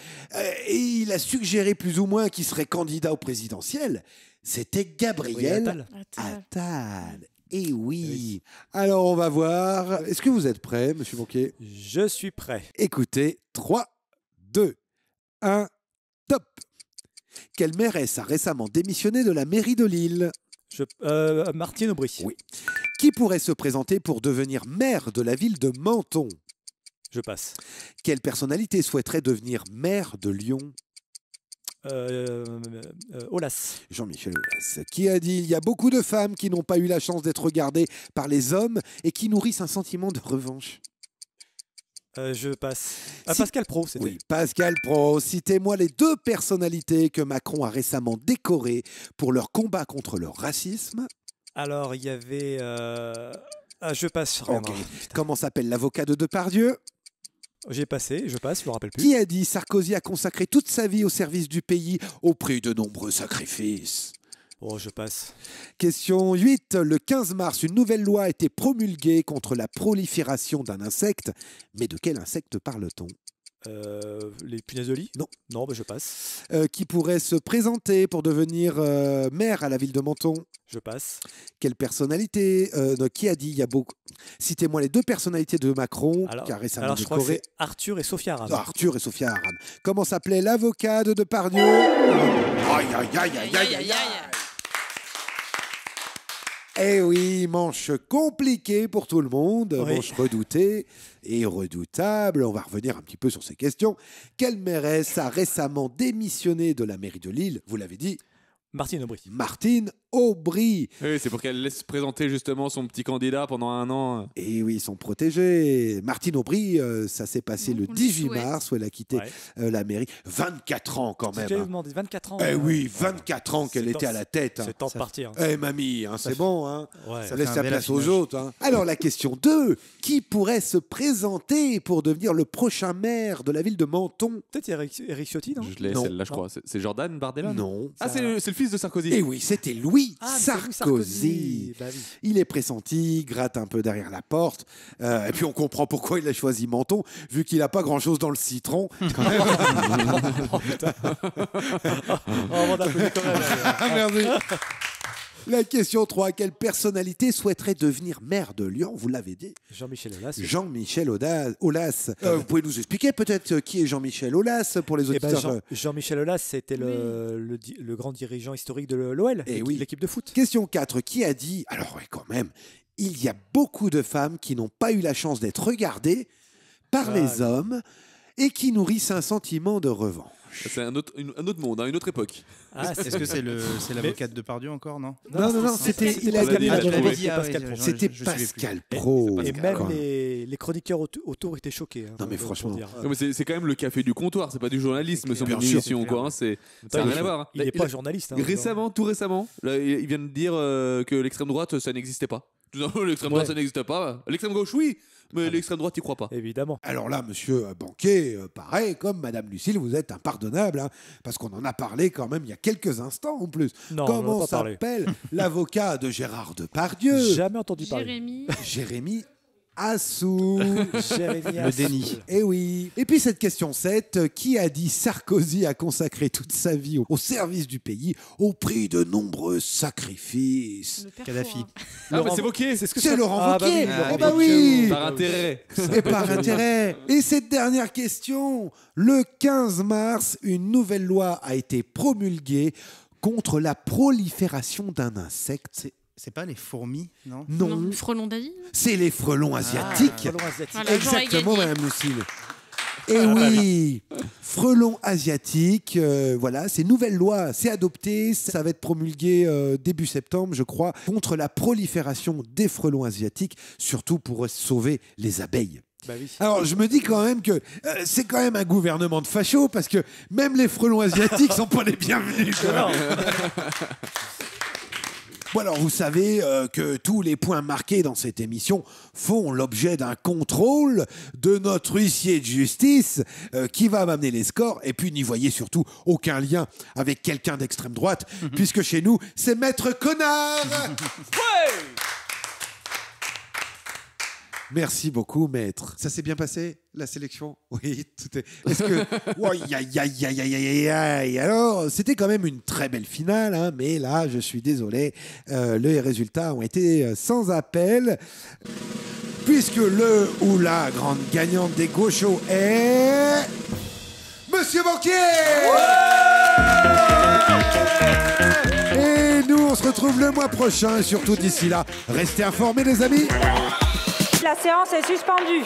S1: et il a suggéré plus ou moins qu'il serait candidat au présidentiel. C'était Gabriel Attal. Et oui. Alors, on va voir. Est-ce que vous êtes prêts, Monsieur Banquier?
S15: Je suis prêt.
S1: Écoutez, 3, 2, 1, top. Quelle mairesse a récemment démissionné de la mairie de Lille?
S15: Martine Aubry.
S1: Oui. Qui pourrait se présenter pour devenir maire de la ville de Menton?
S15: Je passe.
S1: Quelle personnalité souhaiterait devenir maire de Lyon?
S15: Aulas.
S1: Jean-Michel Aulas, qui a dit: il y a beaucoup de femmes qui n'ont pas eu la chance d'être regardées par les hommes et qui nourrissent un sentiment de revanche.
S15: Je passe. Pascal Pro, c'était.
S1: Oui, Pascal Pro. Citez-moi les 2 personnalités que Macron a récemment décorées pour leur combat contre le racisme.
S15: Alors, il y avait... je passe.
S1: Ok. Comment s'appelle l'avocat de Depardieu?
S15: J'ai passé, je passe, je me rappelle plus.
S1: Qui a dit: Sarkozy a consacré toute sa vie au service du pays au prix de nombreux sacrifices?
S15: Oh, je passe.
S1: Question 8. Le 15 mars, une nouvelle loi a été promulguée contre la prolifération d'un insecte. Mais de quel insecte parle-t-on?
S15: Les punaises de lit?
S1: Non.
S15: Non, je passe.
S1: Qui pourrait se présenter pour devenir maire à la ville de Menton?
S15: Je passe.
S1: Quelle personnalité? Qui a dit? Il y a beaucoup. Citez-moi les 2 personnalités de Macron qui a récemment
S15: je crois que
S1: décoré.
S15: c'est Arthur et Sophia Aram.
S1: Arthur et Sophia Aram. Comment s'appelait l'avocat de Depardieu? Aïe, aïe, aïe, aïe, aïe, aïe. Eh oui, manche compliquée pour tout le monde,
S15: Oui.
S1: manche redoutée et redoutable. On va revenir un petit peu sur ces questions. Quelle mairesse a récemment démissionné de la mairie de Lille? Vous l'avez dit,
S15: Martine Aubry.
S1: Martine Aubry.
S14: Oui, c'est pour qu'elle laisse présenter justement son petit candidat pendant un an.
S1: Et oui, ils sont protégés. Martine Aubry, ça s'est passé le 18 mars où elle a quitté la mairie. 24 ans quand même.
S15: J'ai demandé 24 ans.
S1: Eh oui, 24 ans qu'elle était à la tête.
S15: C'est temps de partir.
S1: Eh mamie, c'est bon, hein.
S15: Ouais.
S1: Ça laisse la place aux autres. Hein. Alors la question 2, qui pourrait se présenter pour devenir le prochain maire de la ville de Menton?
S15: Peut-être Eric Ciotti, non?
S14: Je l'ai,
S1: Non.
S14: celle-là, je crois. C'est Jordan Bardella?
S1: Non.
S14: Ah, c'est le fils de Sarkozy.
S1: Eh oui, c'était Louis
S15: Sarkozy.
S1: Sarkozy.
S15: Bah oui.
S1: Il est pressenti, gratte un peu derrière la porte. Et puis on comprend pourquoi il a choisi Menton, vu qu'il n'a pas grand-chose dans le citron.
S15: Oh putain. On va applaudir quand même.
S1: Merci. La question 3. Quelle personnalité souhaiterait devenir maire de Lyon? Vous l'avez dit.
S15: Jean-Michel Aulas.
S1: Jean-Michel Aulas. Vous pouvez nous expliquer peut-être qui est Jean-Michel Aulas pour les auditeurs?
S15: Jean-Michel Aulas, c'était le grand dirigeant historique de l'OL, l'équipe de foot.
S1: Question 4. Qui a dit, alors ouais, quand même, il y a beaucoup de femmes qui n'ont pas eu la chance d'être regardées par les hommes et qui nourrissent un sentiment de revanche.
S14: C'est un autre monde, une autre époque.
S7: Est-ce que c'est l'avocat de Depardieu encore, non?
S1: Non, c'était Pascal Pro.
S15: Et même les chroniqueurs autour étaient choqués.
S1: Non mais franchement.
S14: Non, mais c'est quand même le café du comptoir, c'est pas du journalisme, son émission, quoi. Ça n'a rien à voir.
S15: Il n'est pas journaliste.
S14: Tout récemment, là, il vient de dire que l'extrême droite, ça n'existait pas. L'extrême droite, ça n'existe pas. L'extrême gauche, oui. Mais l'extrême droite, il croit pas.
S15: Évidemment.
S1: Alors là, monsieur Banquier, pareil, comme madame Lucille, vous êtes impardonnable, hein, parce qu'on en a parlé quand même il y a quelques instants en plus.
S15: Non,
S1: comment s'appelle l'avocat de Gérard Depardieu?
S15: Jamais entendu parler.
S1: Jérémy Assou.
S15: Le
S7: déni.
S1: Eh oui. Et puis cette question 7, qui a dit Sarkozy a consacré toute sa vie au service du pays au prix de nombreux sacrifices?
S7: Kadhafi.
S14: Ah, mais c'est Wauquiez.
S1: C'est Laurent Wauquiez.
S15: Laurent
S1: Bah oui.
S14: Par intérêt.
S1: Et par intérêt. Et cette dernière question, le 15 mars, une nouvelle loi a été promulguée contre la prolifération d'un insecte.
S7: C'est pas les fourmis, non?
S1: Non.
S16: Le frelon d'Asie.
S1: C'est les frelons asiatiques.
S16: Voilà,
S1: Exactement, madame Lucille. Et oui, frelons asiatiques, voilà, ces nouvelles lois, c'est adopté, ça va être promulgué début septembre, je crois, contre la prolifération des frelons asiatiques, surtout pour sauver les abeilles.
S15: Bah oui.
S1: Alors je me dis quand même que c'est quand même un gouvernement de fachos, parce que même les frelons asiatiques sont pas les bienvenus. Bon alors vous savez que tous les points marqués dans cette émission font l'objet d'un contrôle de notre huissier de justice qui va m'amener les scores, et puis n'y voyez surtout aucun lien avec quelqu'un d'extrême droite, puisque chez nous c'est Maître Connard. Merci beaucoup, maître. Ça s'est bien passé, la sélection? Oui, tout est... Est-ce que... Alors, c'était quand même une très belle finale, hein, mais là, je suis désolé, les résultats ont été sans appel, puisque le ou la grande gagnante des gauchos est... Monsieur Banquier. Et nous, on se retrouve le mois prochain, et surtout d'ici là, restez informés, les amis.
S2: La séance est suspendue.